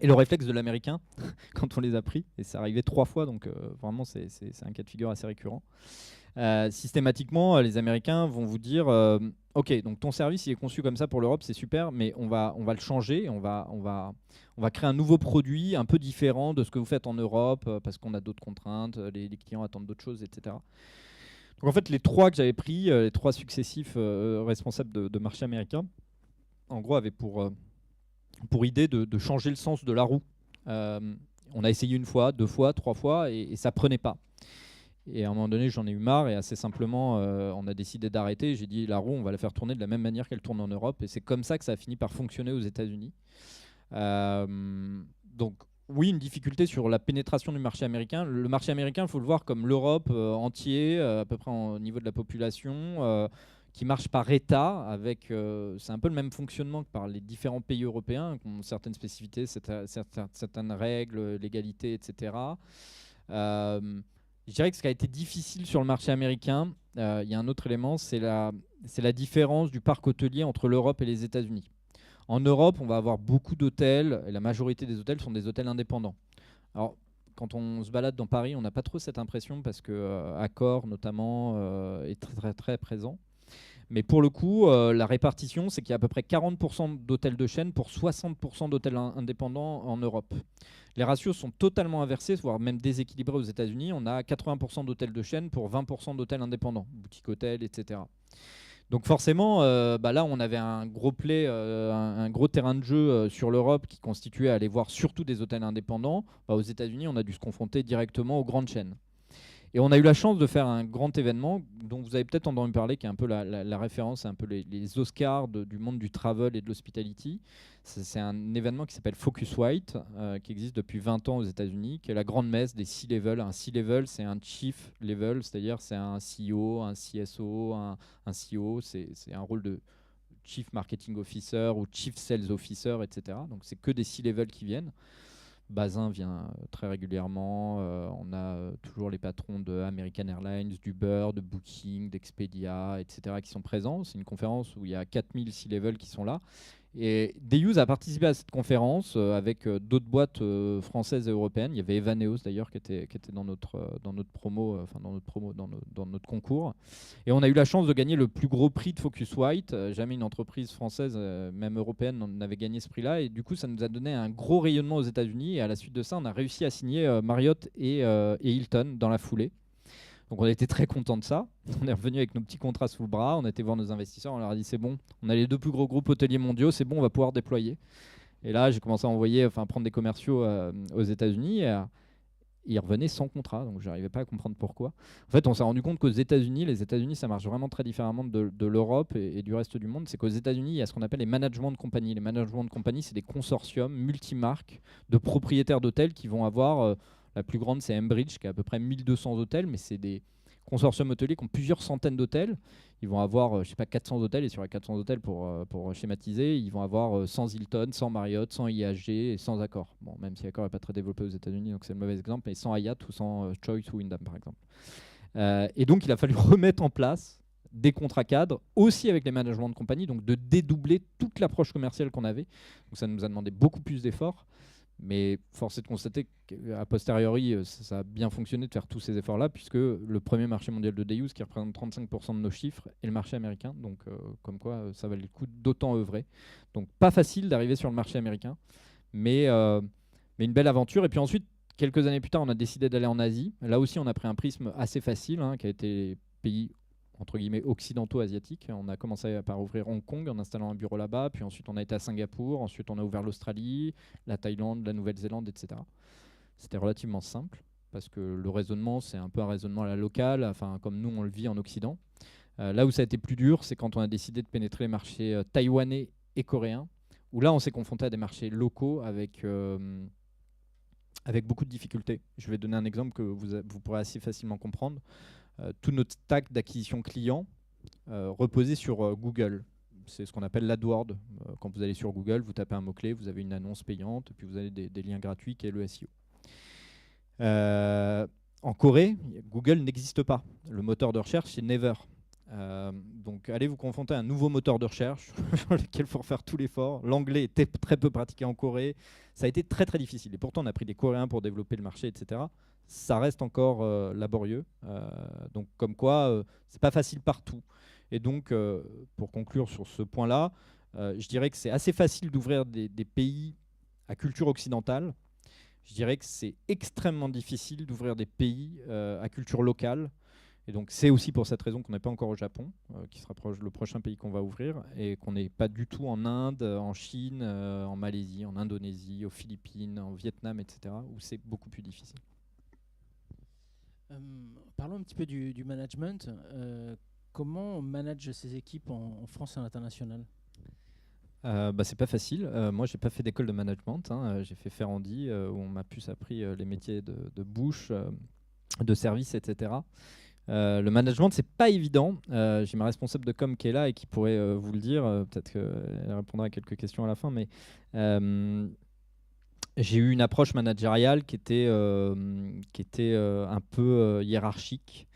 Et le réflexe de l'Américain, quand on les a pris, et ça arrivait 3 fois, donc vraiment c'est un cas de figure assez récurrent. Systématiquement, les Américains vont vous dire ok, donc ton service il est conçu comme ça pour l'Europe, c'est super, mais on va le changer, on va créer un nouveau produit un peu différent de ce que vous faites en Europe parce qu'on a d'autres contraintes, les clients attendent d'autres choses, etc. Donc en fait, les 3 que j'avais pris, les 3 successifs responsables de marché américain, en gros, avaient pour idée de changer le sens de la roue. On a essayé 1 fois, 2 fois, 3 fois, et ça prenait pas. Et à un moment donné, j'en ai eu marre et assez simplement, on a décidé d'arrêter. J'ai dit, la roue, on va la faire tourner de la même manière qu'elle tourne en Europe. Et c'est comme ça que ça a fini par fonctionner aux États-Unis. Donc, oui, une difficulté sur la pénétration du marché américain. Le marché américain, il faut le voir comme l'Europe entier, à peu près au niveau de la population, qui marche par État. C'est un peu le même fonctionnement que par les différents pays européens, qui ont certaines spécificités, certaines règles, légalités, etc. Je dirais que ce qui a été difficile sur le marché américain, il y a un autre élément, c'est la différence du parc hôtelier entre l'Europe et les États-Unis. En Europe, on va avoir beaucoup d'hôtels, et la majorité des hôtels sont des hôtels indépendants. Alors, quand on se balade dans Paris, on n'a pas trop cette impression parce que Accor, notamment, est très, très, très présent. Mais pour le coup, la répartition, c'est qu'il y a à peu près 40% d'hôtels de chaîne pour 60% d'hôtels indépendants en Europe. Les ratios sont totalement inversés, voire même déséquilibrés aux États-Unis. On a 80% d'hôtels de chaîne pour 20% d'hôtels indépendants, boutiques hôtels, etc. Donc forcément, là, on avait un gros un gros terrain de jeu sur l'Europe qui constituait à aller voir surtout des hôtels indépendants. Aux États-Unis, on a dû se confronter directement aux grandes chaînes. Et on a eu la chance de faire un grand événement dont vous avez peut-être entendu parler, qui est un peu la référence, un peu les Oscars du monde du travel et de l'hospitality. C'est un événement qui s'appelle Focuswhite, qui existe depuis 20 ans aux États-Unis, qui est la grande messe des C-level. Un C-level, c'est un chief level, c'est-à-dire c'est un CEO, un CSO, un CEO. C'est un rôle de chief marketing officer ou chief sales officer, etc. Donc c'est que des C-level qui viennent. Bazin vient très régulièrement. On a toujours les patrons de American Airlines, d'Uber, de Booking, d'Expedia, etc. qui sont présents. C'est une conférence où il y a 4000 C-level qui sont là. Et Deyous a participé à cette conférence avec d'autres boîtes françaises et européennes. Il y avait Evaneos d'ailleurs qui était dans notre promo, dans notre concours. Et on a eu la chance de gagner le plus gros prix de Focuswhite. Jamais une entreprise française, même européenne, n'avait gagné ce prix-là. Et du coup, ça nous a donné un gros rayonnement aux États-Unis. Et à la suite de ça, on a réussi à signer Marriott et Hilton dans la foulée. Donc on était très contents de ça. On est revenu avec nos petits contrats sous le bras. On a été voir nos investisseurs. On leur a dit c'est bon, on a les 2 plus gros groupes hôteliers mondiaux. C'est bon, on va pouvoir déployer. Et là, j'ai commencé à prendre des commerciaux aux États-Unis. Ils revenaient sans contrat, donc je n'arrivais pas à comprendre pourquoi. En fait, on s'est rendu compte qu'aux États-Unis, ça marche vraiment très différemment de l'Europe et du reste du monde. C'est qu'aux États-Unis, il y a ce qu'on appelle les managements de compagnie. Les managements de compagnie, c'est des consortiums multimarques de propriétaires d'hôtels qui vont avoir... la plus grande, c'est Enbridge, qui a à peu près 1200 hôtels, mais c'est des consortiums hôteliers qui ont plusieurs centaines d'hôtels. Ils vont avoir, 400 hôtels, et sur les 400 hôtels, pour schématiser, ils vont avoir 100 Hilton, 100 Marriott, 100 IHG et 100 Accor. Bon, même si Accor n'est pas très développé aux États-Unis, donc c'est le mauvais exemple, mais 100 Hyatt ou 100 Choice ou Wyndham, par exemple. Et donc, il a fallu remettre en place des contrats cadres, aussi avec les managements de compagnie, donc de dédoubler toute l'approche commerciale qu'on avait. Donc ça nous a demandé beaucoup plus d'efforts. Mais force est de constater qu'à posteriori, ça a bien fonctionné de faire tous ces efforts-là, puisque le premier marché mondial de day use, qui représente 35% de nos chiffres, est le marché américain. Donc, comme quoi, ça valait le coup d'autant œuvrer. Donc, pas facile d'arriver sur le marché américain, mais une belle aventure. Et puis ensuite, quelques années plus tard, on a décidé d'aller en Asie. Là aussi, on a pris un prisme assez facile, qui a été pays entre guillemets occidentaux asiatiques. On a commencé par ouvrir Hong Kong en installant un bureau là-bas, puis ensuite on a été à Singapour, ensuite on a ouvert l'Australie, la Thaïlande, la Nouvelle-Zélande, etc. C'était relativement simple parce que le raisonnement, c'est un peu un raisonnement à la locale, enfin comme nous on le vit en Occident. Là où ça a été plus dur, c'est quand on a décidé de pénétrer les marchés taïwanais et coréens, où là on s'est confronté à des marchés locaux avec beaucoup de difficultés. Je vais donner un exemple que vous pourrez assez facilement comprendre. Tout notre stack d'acquisition client reposait sur Google. C'est ce qu'on appelle l'AdWord. Quand vous allez sur Google, vous tapez un mot-clé, vous avez une annonce payante, puis vous avez des liens gratuits qui est le SEO. En Corée, Google n'existe pas. Le moteur de recherche, c'est Never. Donc allez vous confronter à un nouveau moteur de recherche sur lequel il faut faire tout l'effort. L'anglais était très peu pratiqué en Corée. Ça a été très très difficile. Et pourtant, on a pris des Coréens pour développer le marché, etc. Ça reste encore laborieux. Donc comme quoi, c'est pas facile partout. Et donc, pour conclure sur ce point-là, je dirais que c'est assez facile d'ouvrir des pays à culture occidentale. Je dirais que c'est extrêmement difficile d'ouvrir des pays à culture locale. Et donc c'est aussi pour cette raison qu'on n'est pas encore au Japon, qui sera le prochain pays qu'on va ouvrir, et qu'on n'est pas du tout en Inde, en Chine, en Malaisie, en Indonésie, aux Philippines, en Vietnam, etc., où c'est beaucoup plus difficile. Parlons un petit peu du management. Comment on manage ces équipes en France et à l'international ? C'est pas facile. Moi, j'ai pas fait d'école de management. J'ai fait Ferrandi, où on m'a plus appris les métiers de bouche, de service, etc. Le management, c'est pas évident. J'ai ma responsable de com qui est là et qui pourrait vous le dire. Peut-être qu'elle répondra à quelques questions à la fin, mais j'ai eu une approche managériale qui était un peu hiérarchique,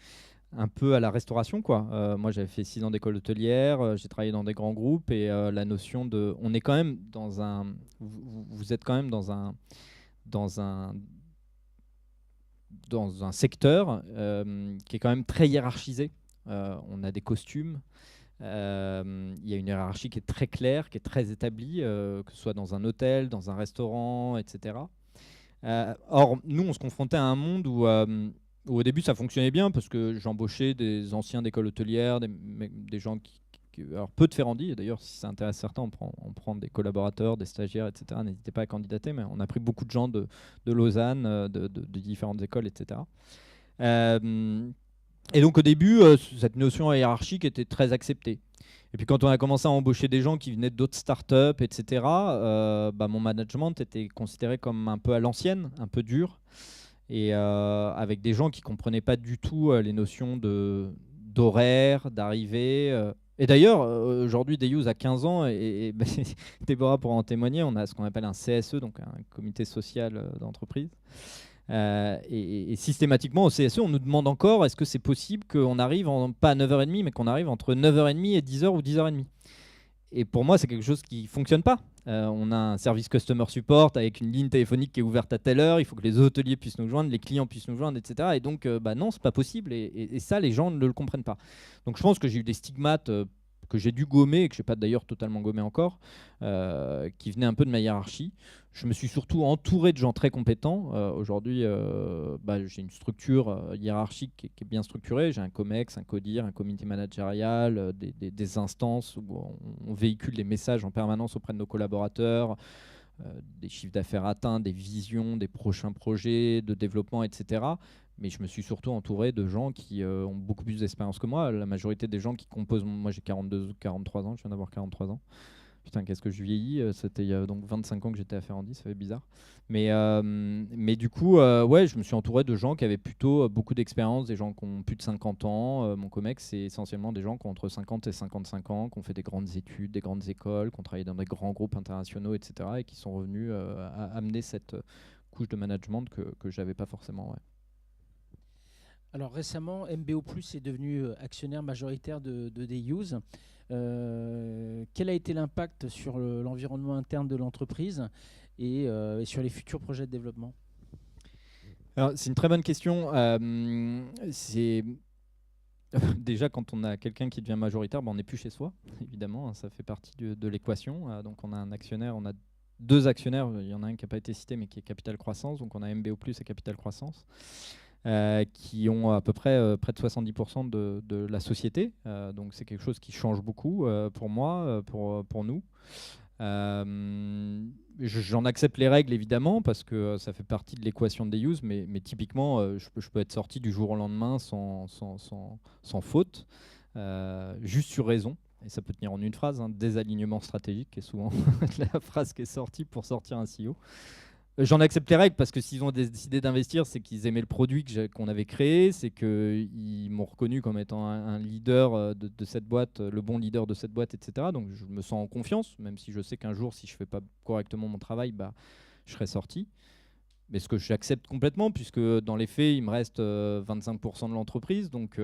un peu à la restauration, quoi. Moi, j'avais fait 6 ans d'école hôtelière, j'ai travaillé dans des grands groupes, et la notion de, on est quand même dans un, vous êtes quand même dans un secteur qui est quand même très hiérarchisé. On a des costumes. Il y a une hiérarchie qui est très claire, qui est très établie, que ce soit dans un hôtel, dans un restaurant, etc. Or, nous, on se confrontait à un monde où au début, ça fonctionnait bien parce que j'embauchais des anciens d'école hôtelière, des gens alors peu de Ferrandi, et d'ailleurs si ça intéresse certains, on prend des collaborateurs, des stagiaires, etc. N'hésitez pas à candidater, mais on a pris beaucoup de gens de Lausanne, de différentes écoles, etc. Et donc au début, cette notion hiérarchique était très acceptée. Et puis quand on a commencé à embaucher des gens qui venaient d'autres startups, etc., mon management était considéré comme un peu à l'ancienne, un peu dur, et avec des gens qui ne comprenaient pas du tout les notions d'horaire, d'arrivée. Et d'ailleurs, aujourd'hui, Day-Use a 15 ans, et Déborah pourra en témoigner, on a ce qu'on appelle un CSE, donc un comité social d'entreprise. Et systématiquement, au CSE, on nous demande encore, est-ce que c'est possible qu'on arrive, pas à 9h30, mais qu'on arrive entre 9h30 et 10h ou 10h30 ? Et pour moi, c'est quelque chose qui ne fonctionne pas. On a un service customer support avec une ligne téléphonique qui est ouverte à telle heure, il faut que les hôteliers puissent nous joindre, les clients puissent nous joindre, etc. Et donc, non, c'est pas possible. Et ça, les gens ne le comprennent pas. Donc, je pense que j'ai eu des stigmates que j'ai dû gommer, et que je n'ai pas d'ailleurs totalement gommé encore, qui venaient un peu de ma hiérarchie. Je me suis surtout entouré de gens très compétents. Aujourd'hui, j'ai une structure hiérarchique qui est bien structurée. J'ai un COMEX, un CODIR, un comité managérial, des instances où on véhicule des messages en permanence auprès de nos collaborateurs, des chiffres d'affaires atteints, des visions, des prochains projets de développement, etc. Mais je me suis surtout entouré de gens qui ont beaucoup plus d'expérience que moi. La majorité des gens qui composent... Moi, j'ai 43 ans, je viens d'avoir 43 ans. Putain, qu'est-ce que je vieillis. C'était il y a donc 25 ans que j'étais à Ferrandi, ça fait bizarre. Mais du coup, je me suis entouré de gens qui avaient plutôt beaucoup d'expérience, des gens qui ont plus de 50 ans. Mon COMEX, c'est essentiellement des gens qui ont entre 50 et 55 ans, qui ont fait des grandes études, des grandes écoles, qui ont travaillé dans des grands groupes internationaux, etc. et qui sont revenus amener cette couche de management que je n'avais pas forcément. Ouais. Alors récemment, MBO+ est devenu actionnaire majoritaire de Day-Use. Quel a été l'impact sur l'environnement interne de l'entreprise et sur les futurs projets de développement? C'est une très bonne question. C'est déjà quand on a quelqu'un qui devient majoritaire, on n'est plus chez soi, évidemment, hein, ça fait partie de l'équation. Donc on a un actionnaire, on a deux actionnaires, il y en a un qui n'a pas été cité mais qui est Capital Croissance, donc on a MBO+ et Capital Croissance, qui ont à peu près près de 70% de la société. Donc c'est quelque chose qui change beaucoup pour moi, pour nous. J'en accepte les règles évidemment parce que ça fait partie de l'équation de Deuse, mais typiquement je peux être sorti du jour au lendemain sans faute, juste sur raison. Et ça peut tenir en une phrase, hein, désalignement stratégique, qui est souvent la phrase qui est sortie pour sortir un CEO. J'en accepte les règles parce que s'ils ont décidé d'investir, c'est qu'ils aimaient le produit qu'on avait créé, c'est qu'ils m'ont reconnu comme étant un leader de cette boîte, le bon leader de cette boîte, etc. Donc je me sens en confiance, même si je sais qu'un jour, si je ne fais pas correctement mon travail, je serai sorti. Mais ce que j'accepte complètement, puisque dans les faits, il me reste 25% de l'entreprise. Donc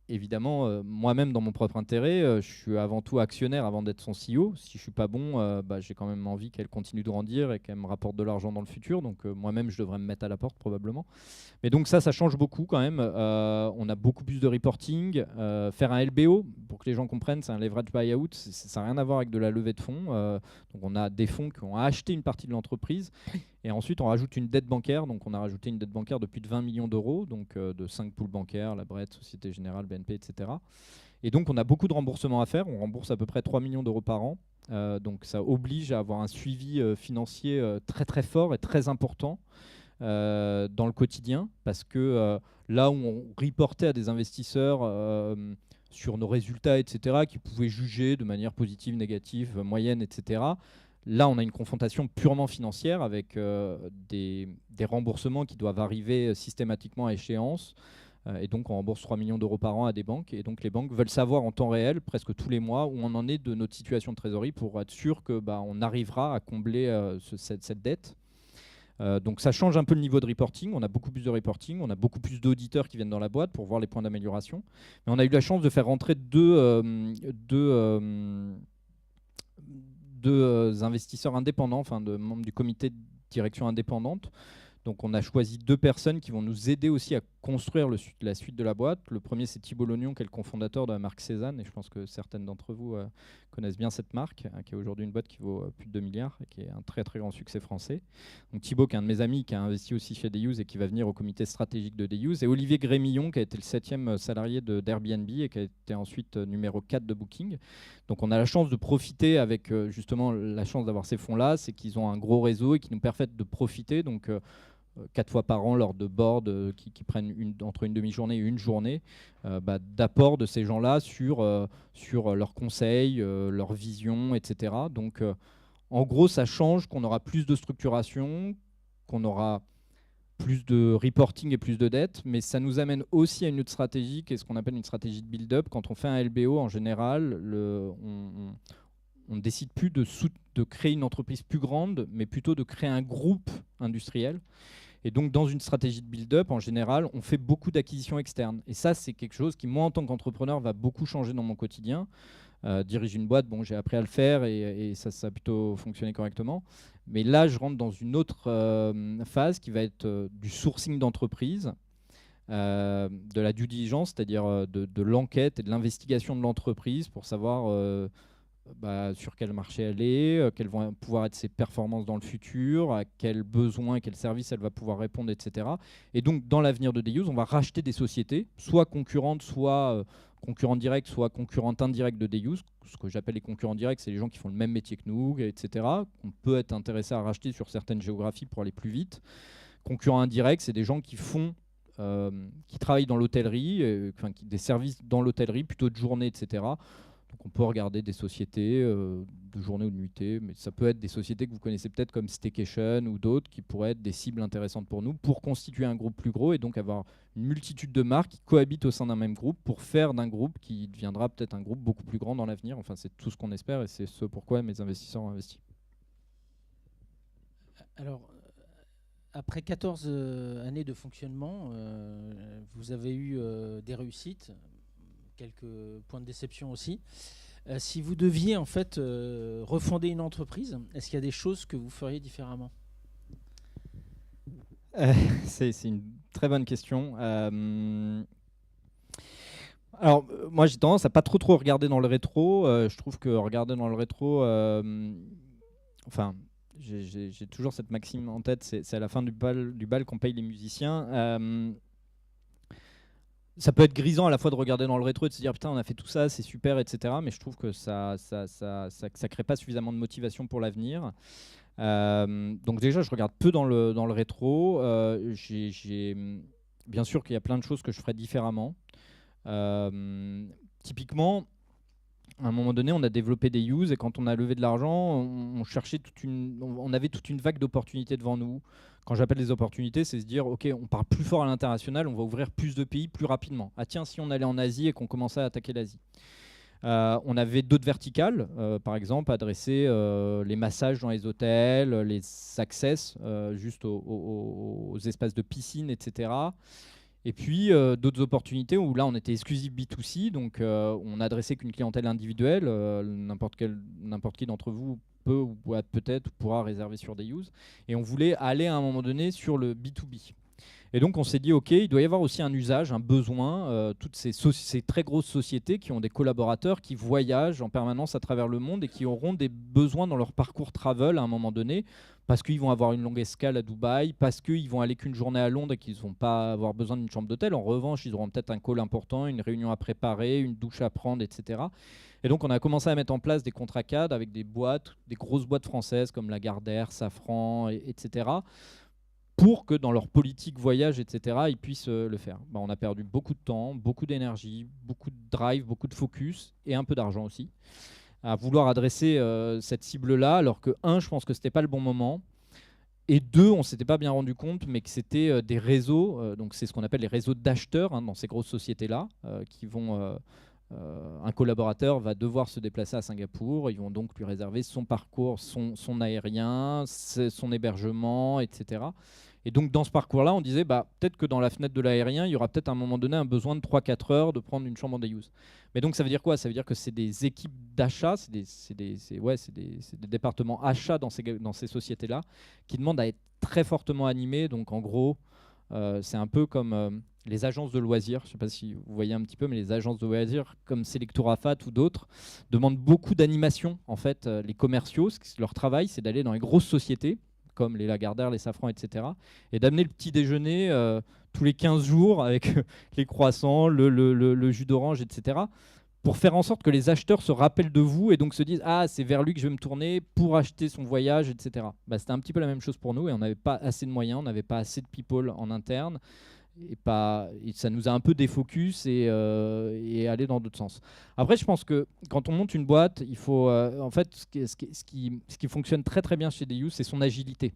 évidemment, moi-même, dans mon propre intérêt, je suis avant tout actionnaire avant d'être son CEO. Si je ne suis pas bon, j'ai quand même envie qu'elle continue de grandir et qu'elle me rapporte de l'argent dans le futur. Donc moi-même, je devrais me mettre à la porte probablement. Mais donc ça change beaucoup quand même. On a beaucoup plus de reporting. Faire un LBO, pour que les gens comprennent, c'est un leverage buyout. Ça n'a rien à voir avec de la levée de fonds. Donc on a des fonds qui ont acheté une partie de l'entreprise. Et ensuite, on rajoute une dette bancaire. Donc, on a rajouté une dette bancaire de plus de 20 millions d'euros, donc de 5 pools bancaires, la Bret, Société Générale, BNP, etc. Et donc, on a beaucoup de remboursements à faire. On rembourse à peu près 3 millions d'euros par an. Donc, ça oblige à avoir un suivi financier très, très fort et très important dans le quotidien. Parce que là où on reportait à des investisseurs sur nos résultats, etc., qui pouvaient juger de manière positive, négative, moyenne, etc., là, on a une confrontation purement financière avec des remboursements qui doivent arriver systématiquement à échéance. Et donc, on rembourse 3 millions d'euros par an à des banques. Et donc, les banques veulent savoir en temps réel, presque tous les mois, où on en est de notre situation de trésorerie pour être sûr qu'on arrivera à combler cette dette. Donc, ça change un peu le niveau de reporting. On a beaucoup plus de reporting. On a beaucoup plus d'auditeurs qui viennent dans la boîte pour voir les points d'amélioration. Mais on a eu la chance de faire rentrer deux investisseurs indépendants, enfin de membres du comité de direction indépendante. Donc on a choisi deux personnes qui vont nous aider aussi à construire la suite de la boîte. Le premier, c'est Thibault Lognon, qui est le cofondateur de la marque Cézanne, et je pense que certaines d'entre vous connaissent bien cette marque, qui est aujourd'hui une boîte qui vaut plus de 2 milliards et qui est un très très grand succès français. Donc Thibault, qui est un de mes amis, qui a investi aussi chez Deuse et qui va venir au comité stratégique de Deuse, et Olivier Grémillon, qui a été le 7e salarié d'Airbnb et qui a été ensuite numéro 4 de Booking. Donc on a la chance de profiter avec justement la chance d'avoir ces fonds-là, c'est qu'ils ont un gros réseau et qui nous permettent de profiter. Donc 4 fois par an lors de boards qui prennent entre une demi-journée et une journée d'apport de ces gens-là sur leurs conseils, leur vision, etc. Donc en gros, ça change qu'on aura plus de structuration, qu'on aura plus de reporting et plus de dettes, mais ça nous amène aussi à une autre stratégie qui est ce qu'on appelle une stratégie de build-up. Quand on fait un LBO, en général, on ne décide plus de créer une entreprise plus grande, mais plutôt de créer un groupe industriel. Et donc, dans une stratégie de build-up, en général, on fait beaucoup d'acquisitions externes. Et ça, c'est quelque chose qui, moi, en tant qu'entrepreneur, va beaucoup changer dans mon quotidien. Dirige une boîte, j'ai appris à le faire et ça a plutôt fonctionné correctement. Mais là, je rentre dans une autre phase qui va être du sourcing d'entreprise, de la due diligence, c'est-à-dire de l'enquête et de l'investigation de l'entreprise pour savoir sur quel marché elle est, quelles vont pouvoir être ses performances dans le futur, à quels besoins, quels services elle va pouvoir répondre, etc. Et donc, dans l'avenir de Deuse, on va racheter des sociétés, soit concurrentes, soit concurrentes directes, soit concurrentes indirectes de Deuse. Ce que j'appelle les concurrents directs, c'est les gens qui font le même métier que nous, etc. On peut être intéressé à racheter sur certaines géographies pour aller plus vite. Concurrents indirects, c'est des gens qui travaillent dans l'hôtellerie, des services dans l'hôtellerie, plutôt de journée, etc. Donc on peut regarder des sociétés de journée ou de nuitée, mais ça peut être des sociétés que vous connaissez peut-être comme Staycation ou d'autres qui pourraient être des cibles intéressantes pour nous pour constituer un groupe plus gros et donc avoir une multitude de marques qui cohabitent au sein d'un même groupe pour faire d'un groupe qui deviendra peut-être un groupe beaucoup plus grand dans l'avenir. Enfin, c'est tout ce qu'on espère et c'est ce pourquoi mes investisseurs ont investi. Alors, après 14 années de fonctionnement, vous avez eu des réussites, quelques points de déception aussi. Si vous deviez en fait refonder une entreprise, est-ce qu'il y a des choses que vous feriez différemment? C'est une très bonne question. Alors, moi, j'ai tendance à pas trop regarder dans le rétro. Je trouve que regarder dans le rétro, enfin, j'ai toujours cette maxime en tête, c'est à la fin du bal qu'on paye les musiciens. Ça peut être grisant à la fois de regarder dans le rétro et de se dire putain on a fait tout ça, c'est super, etc. Mais je trouve que ça crée pas suffisamment de motivation pour l'avenir. Donc déjà je regarde peu dans le rétro. Bien sûr qu'il y a plein de choses que je ferais différemment. Typiquement, à un moment donné, on a développé des use et quand on a levé de l'argent, on cherchait on avait toute une vague d'opportunités devant nous. Quand j'appelle des opportunités, c'est se dire ok, on part plus fort à l'international, on va ouvrir plus de pays plus rapidement. Ah tiens, si on allait en Asie et qu'on commençait à attaquer l'Asie. On avait d'autres verticales, par exemple, adresser les massages dans les hôtels, les access juste aux espaces de piscine, etc. Et puis d'autres opportunités où là on était exclusif B2C, donc on n'adressait qu'une clientèle individuelle. N'importe qui d'entre vous peut ou peut-être pourra réserver sur des use. Et on voulait aller à un moment donné sur le B2B. Et donc on s'est dit, ok, il doit y avoir aussi un usage, un besoin, toutes ces très grosses sociétés qui ont des collaborateurs qui voyagent en permanence à travers le monde et qui auront des besoins dans leur parcours travel à un moment donné, parce qu'ils vont avoir une longue escale à Dubaï, parce qu'ils vont aller qu'une journée à Londres et qu'ils ne vont pas avoir besoin d'une chambre d'hôtel. En revanche, ils auront peut-être un call important, une réunion à préparer, une douche à prendre, etc. Et donc on a commencé à mettre en place des contrats cadres avec des boîtes, des grosses boîtes françaises comme Lagardère, Safran, etc., pour que dans leur politique voyage, etc., ils puissent le faire. Bah, on a perdu beaucoup de temps, beaucoup d'énergie, beaucoup de drive, beaucoup de focus et un peu d'argent aussi à vouloir adresser cette cible-là, alors que, un, je pense que c'était pas le bon moment, et deux, on s'était pas bien rendu compte, mais que c'était des réseaux, donc c'est ce qu'on appelle les réseaux d'acheteurs dans ces grosses sociétés-là, qui vont... un collaborateur va devoir se déplacer à Singapour, ils vont donc lui réserver son parcours, son aérien, son hébergement, etc. Et donc dans ce parcours-là, on disait peut-être que dans la fenêtre de l'aérien, il y aura peut-être à un moment donné un besoin de 3-4 heures de prendre une chambre en day use. Mais donc ça veut dire quoi? Ça veut dire que c'est des équipes d'achat, c'est des départements achats dans ces sociétés-là qui demandent à être très fortement animés. Donc en gros, c'est un peu comme les agences de loisirs. Je ne sais pas si vous voyez un petit peu, mais les agences de loisirs comme Selectorafat ou d'autres demandent beaucoup d'animation. En fait, les commerciaux, leur travail, c'est d'aller dans les grosses sociétés comme les Lagardère, les Safran, etc. et d'amener le petit déjeuner tous les 15 jours avec les croissants, le jus d'orange, etc. pour faire en sorte que les acheteurs se rappellent de vous et donc se disent ah c'est vers lui que je vais me tourner pour acheter son voyage, etc. C'était un petit peu la même chose pour nous et on n'avait pas assez de moyens, on n'avait pas assez de people en interne et ça nous a un peu défocus et aller dans d'autres sens. Après je pense que quand on monte une boîte, il faut en fait ce qui fonctionne très très bien chez Deus, c'est son agilité.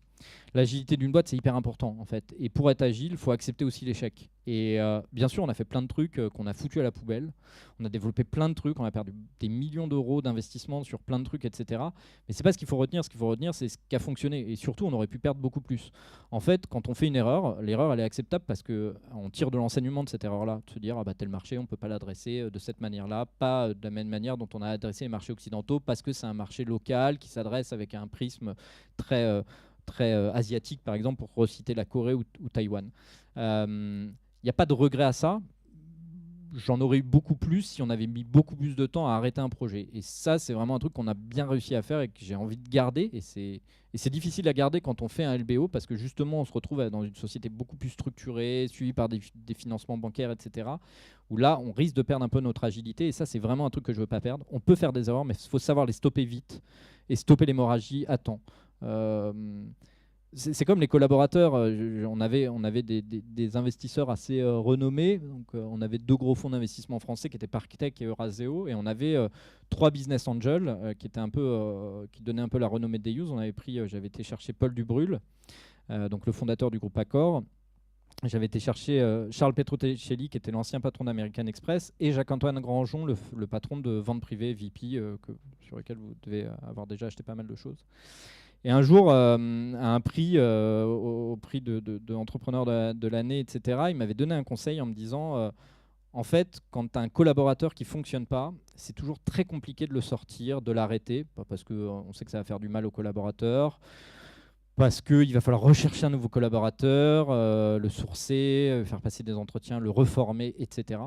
L'agilité d'une boîte, c'est hyper important en fait. Et pour être agile, il faut accepter aussi l'échec. Et bien sûr, on a fait plein de trucs qu'on a foutus à la poubelle. On a développé plein de trucs, on a perdu des millions d'euros d'investissement sur plein de trucs, etc. Mais c'est pas ce qu'il faut retenir. Ce qu'il faut retenir, c'est ce qui a fonctionné. Et surtout, on aurait pu perdre beaucoup plus. En fait, quand on fait une erreur, l'erreur, elle est acceptable parce qu'on tire de l'enseignement de cette erreur-là. De se dire, ah bah tel marché, on peut pas l'adresser de cette manière-là, pas de la même manière dont on a adressé les marchés occidentaux, parce que c'est un marché local qui s'adresse avec un prisme très asiatique, par exemple, pour reciter la Corée ou Taïwan. Il n'y a pas de regret à ça. J'en aurais eu beaucoup plus si on avait mis beaucoup plus de temps à arrêter un projet. Et ça, c'est vraiment un truc qu'on a bien réussi à faire et que j'ai envie de garder. Et c'est difficile à garder quand on fait un LBO parce que justement, on se retrouve dans une société beaucoup plus structurée, suivie par des financements bancaires, etc. Où là, on risque de perdre un peu notre agilité. Et ça, c'est vraiment un truc que je ne veux pas perdre. On peut faire des erreurs, mais il faut savoir les stopper vite et stopper l'hémorragie à temps. C'est comme les collaborateurs, on avait des investisseurs assez renommés, donc on avait 2 gros fonds d'investissement français qui étaient Parktech et Euraseo, et on avait 3 business angels qui donnaient un peu la renommée de Deus. J'avais été chercher Paul Dubrul, donc le fondateur du groupe Accor. J'avais été chercher Charles Petrocelli, qui était l'ancien patron d'American Express, et Jacques-Antoine Grandjean, le patron de vente privée VP, sur lequel vous devez avoir déjà acheté pas mal de choses. Et un jour, à un prix, au prix de entrepreneur de l'année, etc., il m'avait donné un conseil en me disant En fait, quand tu as un collaborateur qui ne fonctionne pas, c'est toujours très compliqué de le sortir, de l'arrêter, pas parce qu'on sait que ça va faire du mal au collaborateur, parce qu'il va falloir rechercher un nouveau collaborateur, le sourcer, faire passer des entretiens, le reformer, etc.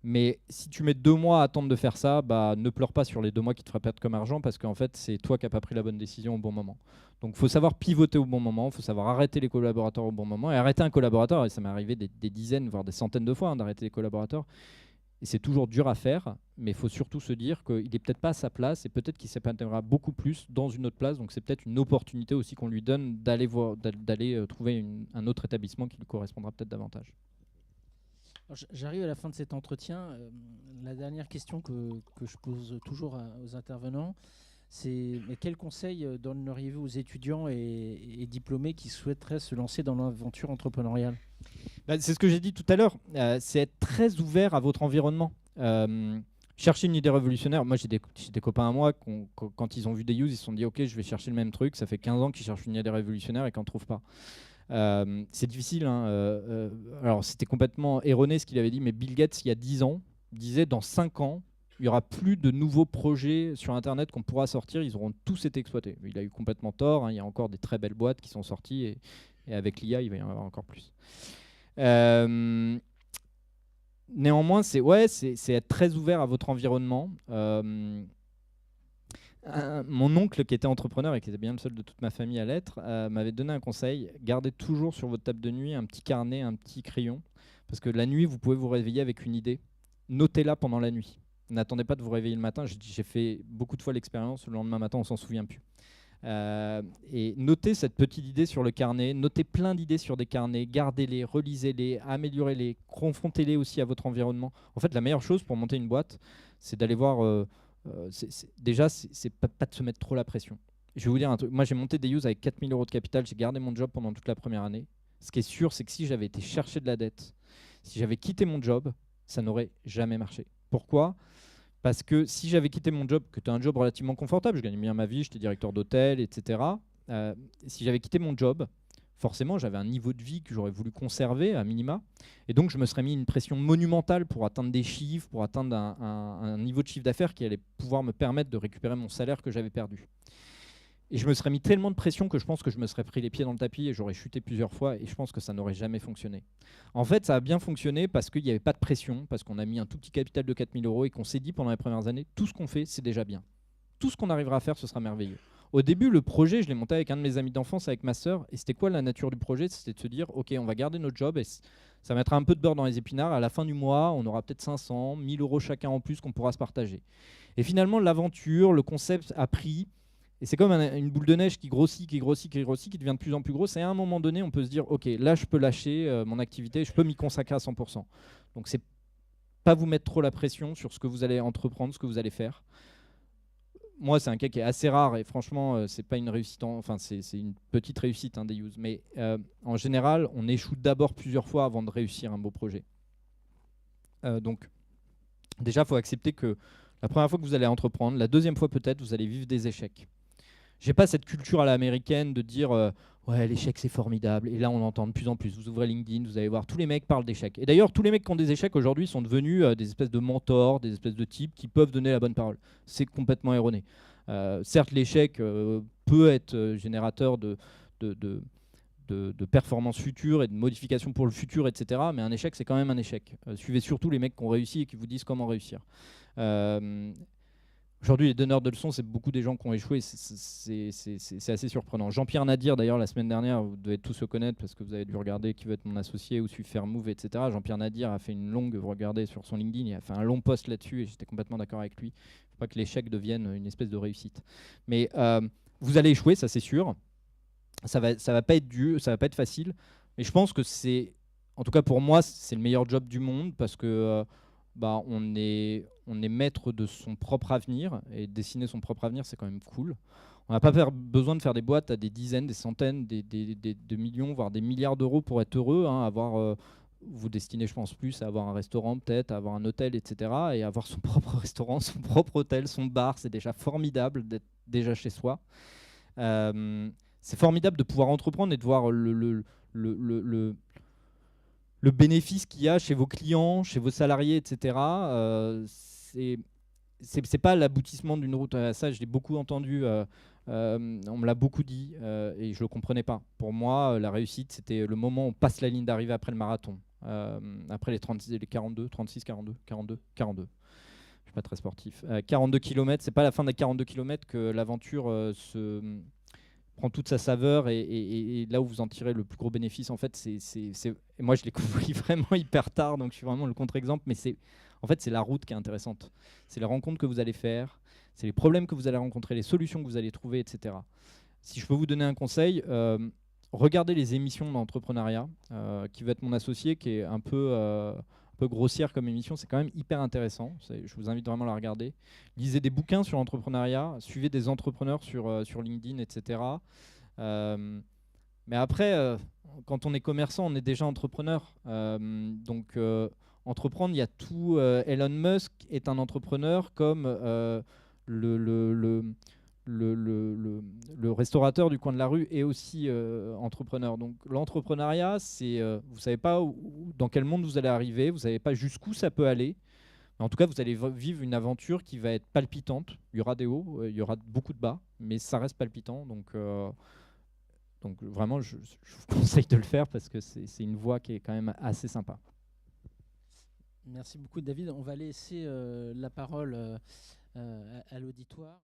Mais si tu mets 2 mois à attendre de faire ça, bah, ne pleure pas sur les 2 mois qui te fera perdre comme argent, parce qu'en fait, c'est toi qui n'as pas pris la bonne décision au bon moment. Donc il faut savoir pivoter au bon moment, il faut savoir arrêter les collaborateurs au bon moment. Et arrêter un collaborateur, et ça m'est arrivé des dizaines, voire des centaines de fois hein, d'arrêter les collaborateurs, et c'est toujours dur à faire, mais il faut surtout se dire qu'il n'est peut-être pas à sa place, et peut-être qu'il s'épanouira beaucoup plus dans une autre place. Donc c'est peut-être une opportunité aussi qu'on lui donne d'aller trouver un autre établissement qui lui correspondra peut-être davantage. J'arrive à la fin de cet entretien. La dernière question que je pose toujours aux intervenants, c'est quels conseils donneriez-vous aux étudiants et diplômés qui souhaiteraient se lancer dans l'aventure entrepreneuriale ? C'est ce que j'ai dit tout à l'heure, c'est être très ouvert à votre environnement. Chercher une idée révolutionnaire. Moi, j'ai des copains à moi, quand ils ont vu des use, ils se sont dit « Ok, je vais chercher le même truc ». Ça fait 15 ans qu'ils cherchent une idée révolutionnaire et qu'ils n'en trouvent pas. C'est difficile. Alors, c'était complètement erroné ce qu'il avait dit, mais Bill Gates, il y a 10 ans, disait dans 5 ans, il n'y aura plus de nouveaux projets sur Internet qu'on pourra sortir, ils auront tous été exploités. Il a eu complètement tort, il y a encore des très belles boîtes qui sont sorties, et avec l'IA, il va y en avoir encore plus. Néanmoins, c'est être très ouvert à votre environnement. Mon oncle, qui était entrepreneur et qui était bien le seul de toute ma famille à l'être, m'avait donné un conseil: gardez toujours sur votre table de nuit un petit carnet, un petit crayon, parce que la nuit, vous pouvez vous réveiller avec une idée. Notez-la pendant la nuit. N'attendez pas de vous réveiller le matin. J'ai fait beaucoup de fois l'expérience, le lendemain matin, on s'en souvient plus. Et notez cette petite idée sur le carnet, notez plein d'idées sur des carnets, gardez-les, relisez-les, améliorez-les, confrontez-les aussi à votre environnement. En fait, la meilleure chose pour monter une boîte, c'est d'aller voir... déjà, c'est pas de se mettre trop la pression. Je vais vous dire un truc. Moi, j'ai monté des use avec 4 000 € de capital. J'ai gardé mon job pendant toute la première année. Ce qui est sûr, c'est que si j'avais été chercher de la dette, si j'avais quitté mon job, ça n'aurait jamais marché. Pourquoi ? Parce que si j'avais quitté mon job, que c'était un job relativement confortable, je gagnais bien ma vie, j'étais directeur d'hôtel, etc. Si j'avais quitté mon job, forcément, j'avais un niveau de vie que j'aurais voulu conserver à minima. Et donc, je me serais mis une pression monumentale pour atteindre des chiffres, pour atteindre un niveau de chiffre d'affaires qui allait pouvoir me permettre de récupérer mon salaire que j'avais perdu. Et je me serais mis tellement de pression que je pense que je me serais pris les pieds dans le tapis et j'aurais chuté plusieurs fois, et je pense que ça n'aurait jamais fonctionné. En fait, ça a bien fonctionné parce qu'il n'y avait pas de pression, parce qu'on a mis un tout petit capital de 4 000 € et qu'on s'est dit pendant les premières années, tout ce qu'on fait, c'est déjà bien. Tout ce qu'on arrivera à faire, ce sera merveilleux. Au début, le projet, je l'ai monté avec un de mes amis d'enfance, avec ma sœur. Et c'était quoi la nature du projet ? C'était de se dire, ok, on va garder notre job et ça mettra un peu de beurre dans les épinards. À la fin du mois, on aura peut-être 500, 1 000 € chacun en plus qu'on pourra se partager. Et finalement, l'aventure, le concept a pris. Et c'est comme une boule de neige qui grossit, qui devient de plus en plus grosse. Et à un moment donné, on peut se dire, ok, là, je peux lâcher mon activité, je peux m'y consacrer à 100%. Donc, c'est pas vous mettre trop la pression sur ce que vous allez entreprendre, ce que vous allez faire. Moi, c'est un cas qui est assez rare et franchement, c'est pas une réussite. Enfin, c'est une petite réussite des use. Mais en général, on échoue d'abord plusieurs fois avant de réussir un beau projet. Donc, déjà, il faut accepter que la première fois que vous allez entreprendre, la deuxième fois peut-être, vous allez vivre des échecs. J'ai pas cette culture à l'américaine de dire ouais, l'échec c'est formidable. Et là, on l'entend de plus en plus. Vous ouvrez LinkedIn, vous allez voir, tous les mecs parlent d'échecs. Et d'ailleurs, tous les mecs qui ont des échecs aujourd'hui sont devenus des espèces de mentors, des espèces de types qui peuvent donner la bonne parole. C'est complètement erroné. Certes, l'échec peut être générateur de performances futures et de modifications pour le futur, etc. Mais un échec, c'est quand même un échec. Suivez surtout les mecs qui ont réussi et qui vous disent comment réussir. Aujourd'hui, les donneurs de leçons, c'est beaucoup des gens qui ont échoué. C'est assez surprenant. Jean-Pierre Nadir, d'ailleurs, la semaine dernière, vous devez tous le connaître parce que vous avez dû regarder Qui veut être mon associé ou suivre Fairmove, etc. Jean-Pierre Nadir a fait une longue, vous regardez sur son LinkedIn, il a fait un long post là-dessus et j'étais complètement d'accord avec lui. Il ne faut pas que l'échec devienne une espèce de réussite. Mais vous allez échouer, ça c'est sûr. Ça va pas être facile. Mais je pense que c'est, en tout cas pour moi, c'est le meilleur job du monde parce que on est maître de son propre avenir, et dessiner son propre avenir, c'est quand même cool. On n'a pas besoin de faire des boîtes à des dizaines, des centaines, des millions, voire des milliards d'euros pour être heureux. Vous destinez, je pense, plus à avoir un restaurant, peut-être, à avoir un hôtel, etc. Et avoir son propre restaurant, son propre hôtel, son bar, c'est déjà formidable d'être déjà chez soi. C'est formidable de pouvoir entreprendre et de voir le le bénéfice qu'il y a chez vos clients, chez vos salariés, etc. C'est pas l'aboutissement d'une route. Ça, je l'ai beaucoup entendu. On me l'a beaucoup dit et je le comprenais pas. Pour moi, la réussite, c'était le moment où on passe la ligne d'arrivée après le marathon, après les 42, 36, 42, 42, 42. Je suis pas très sportif. 42 km, c'est pas à la fin des 42 km que l'aventure se prend toute sa saveur et là où vous en tirez le plus gros bénéfice, en fait, et moi je l'ai compris vraiment hyper tard, donc je suis vraiment le contre-exemple, mais en fait, c'est la route qui est intéressante. C'est les rencontres que vous allez faire, c'est les problèmes que vous allez rencontrer, les solutions que vous allez trouver, etc. Si je peux vous donner un conseil, regardez les émissions d'entrepreneuriat, qui va être mon associé, qui est un peu grossière comme émission, c'est quand même hyper intéressant. Je vous invite vraiment à la regarder. Lisez des bouquins sur l'entrepreneuriat, suivez des entrepreneurs sur LinkedIn, etc. Mais après, quand on est commerçant, on est déjà entrepreneur. Donc, entreprendre, il y a tout. Elon Musk est un entrepreneur comme le restaurateur du coin de la rue est aussi entrepreneur. Donc l'entrepreneuriat, vous ne savez pas dans quel monde vous allez arriver, vous ne savez pas jusqu'où ça peut aller. Mais en tout cas, vous allez vivre une aventure qui va être palpitante. Il y aura des hauts, il y aura beaucoup de bas, mais ça reste palpitant. Donc vraiment, je vous conseille de le faire parce que c'est une voie qui est quand même assez sympa. Merci beaucoup David. On va laisser la parole à l'auditoire.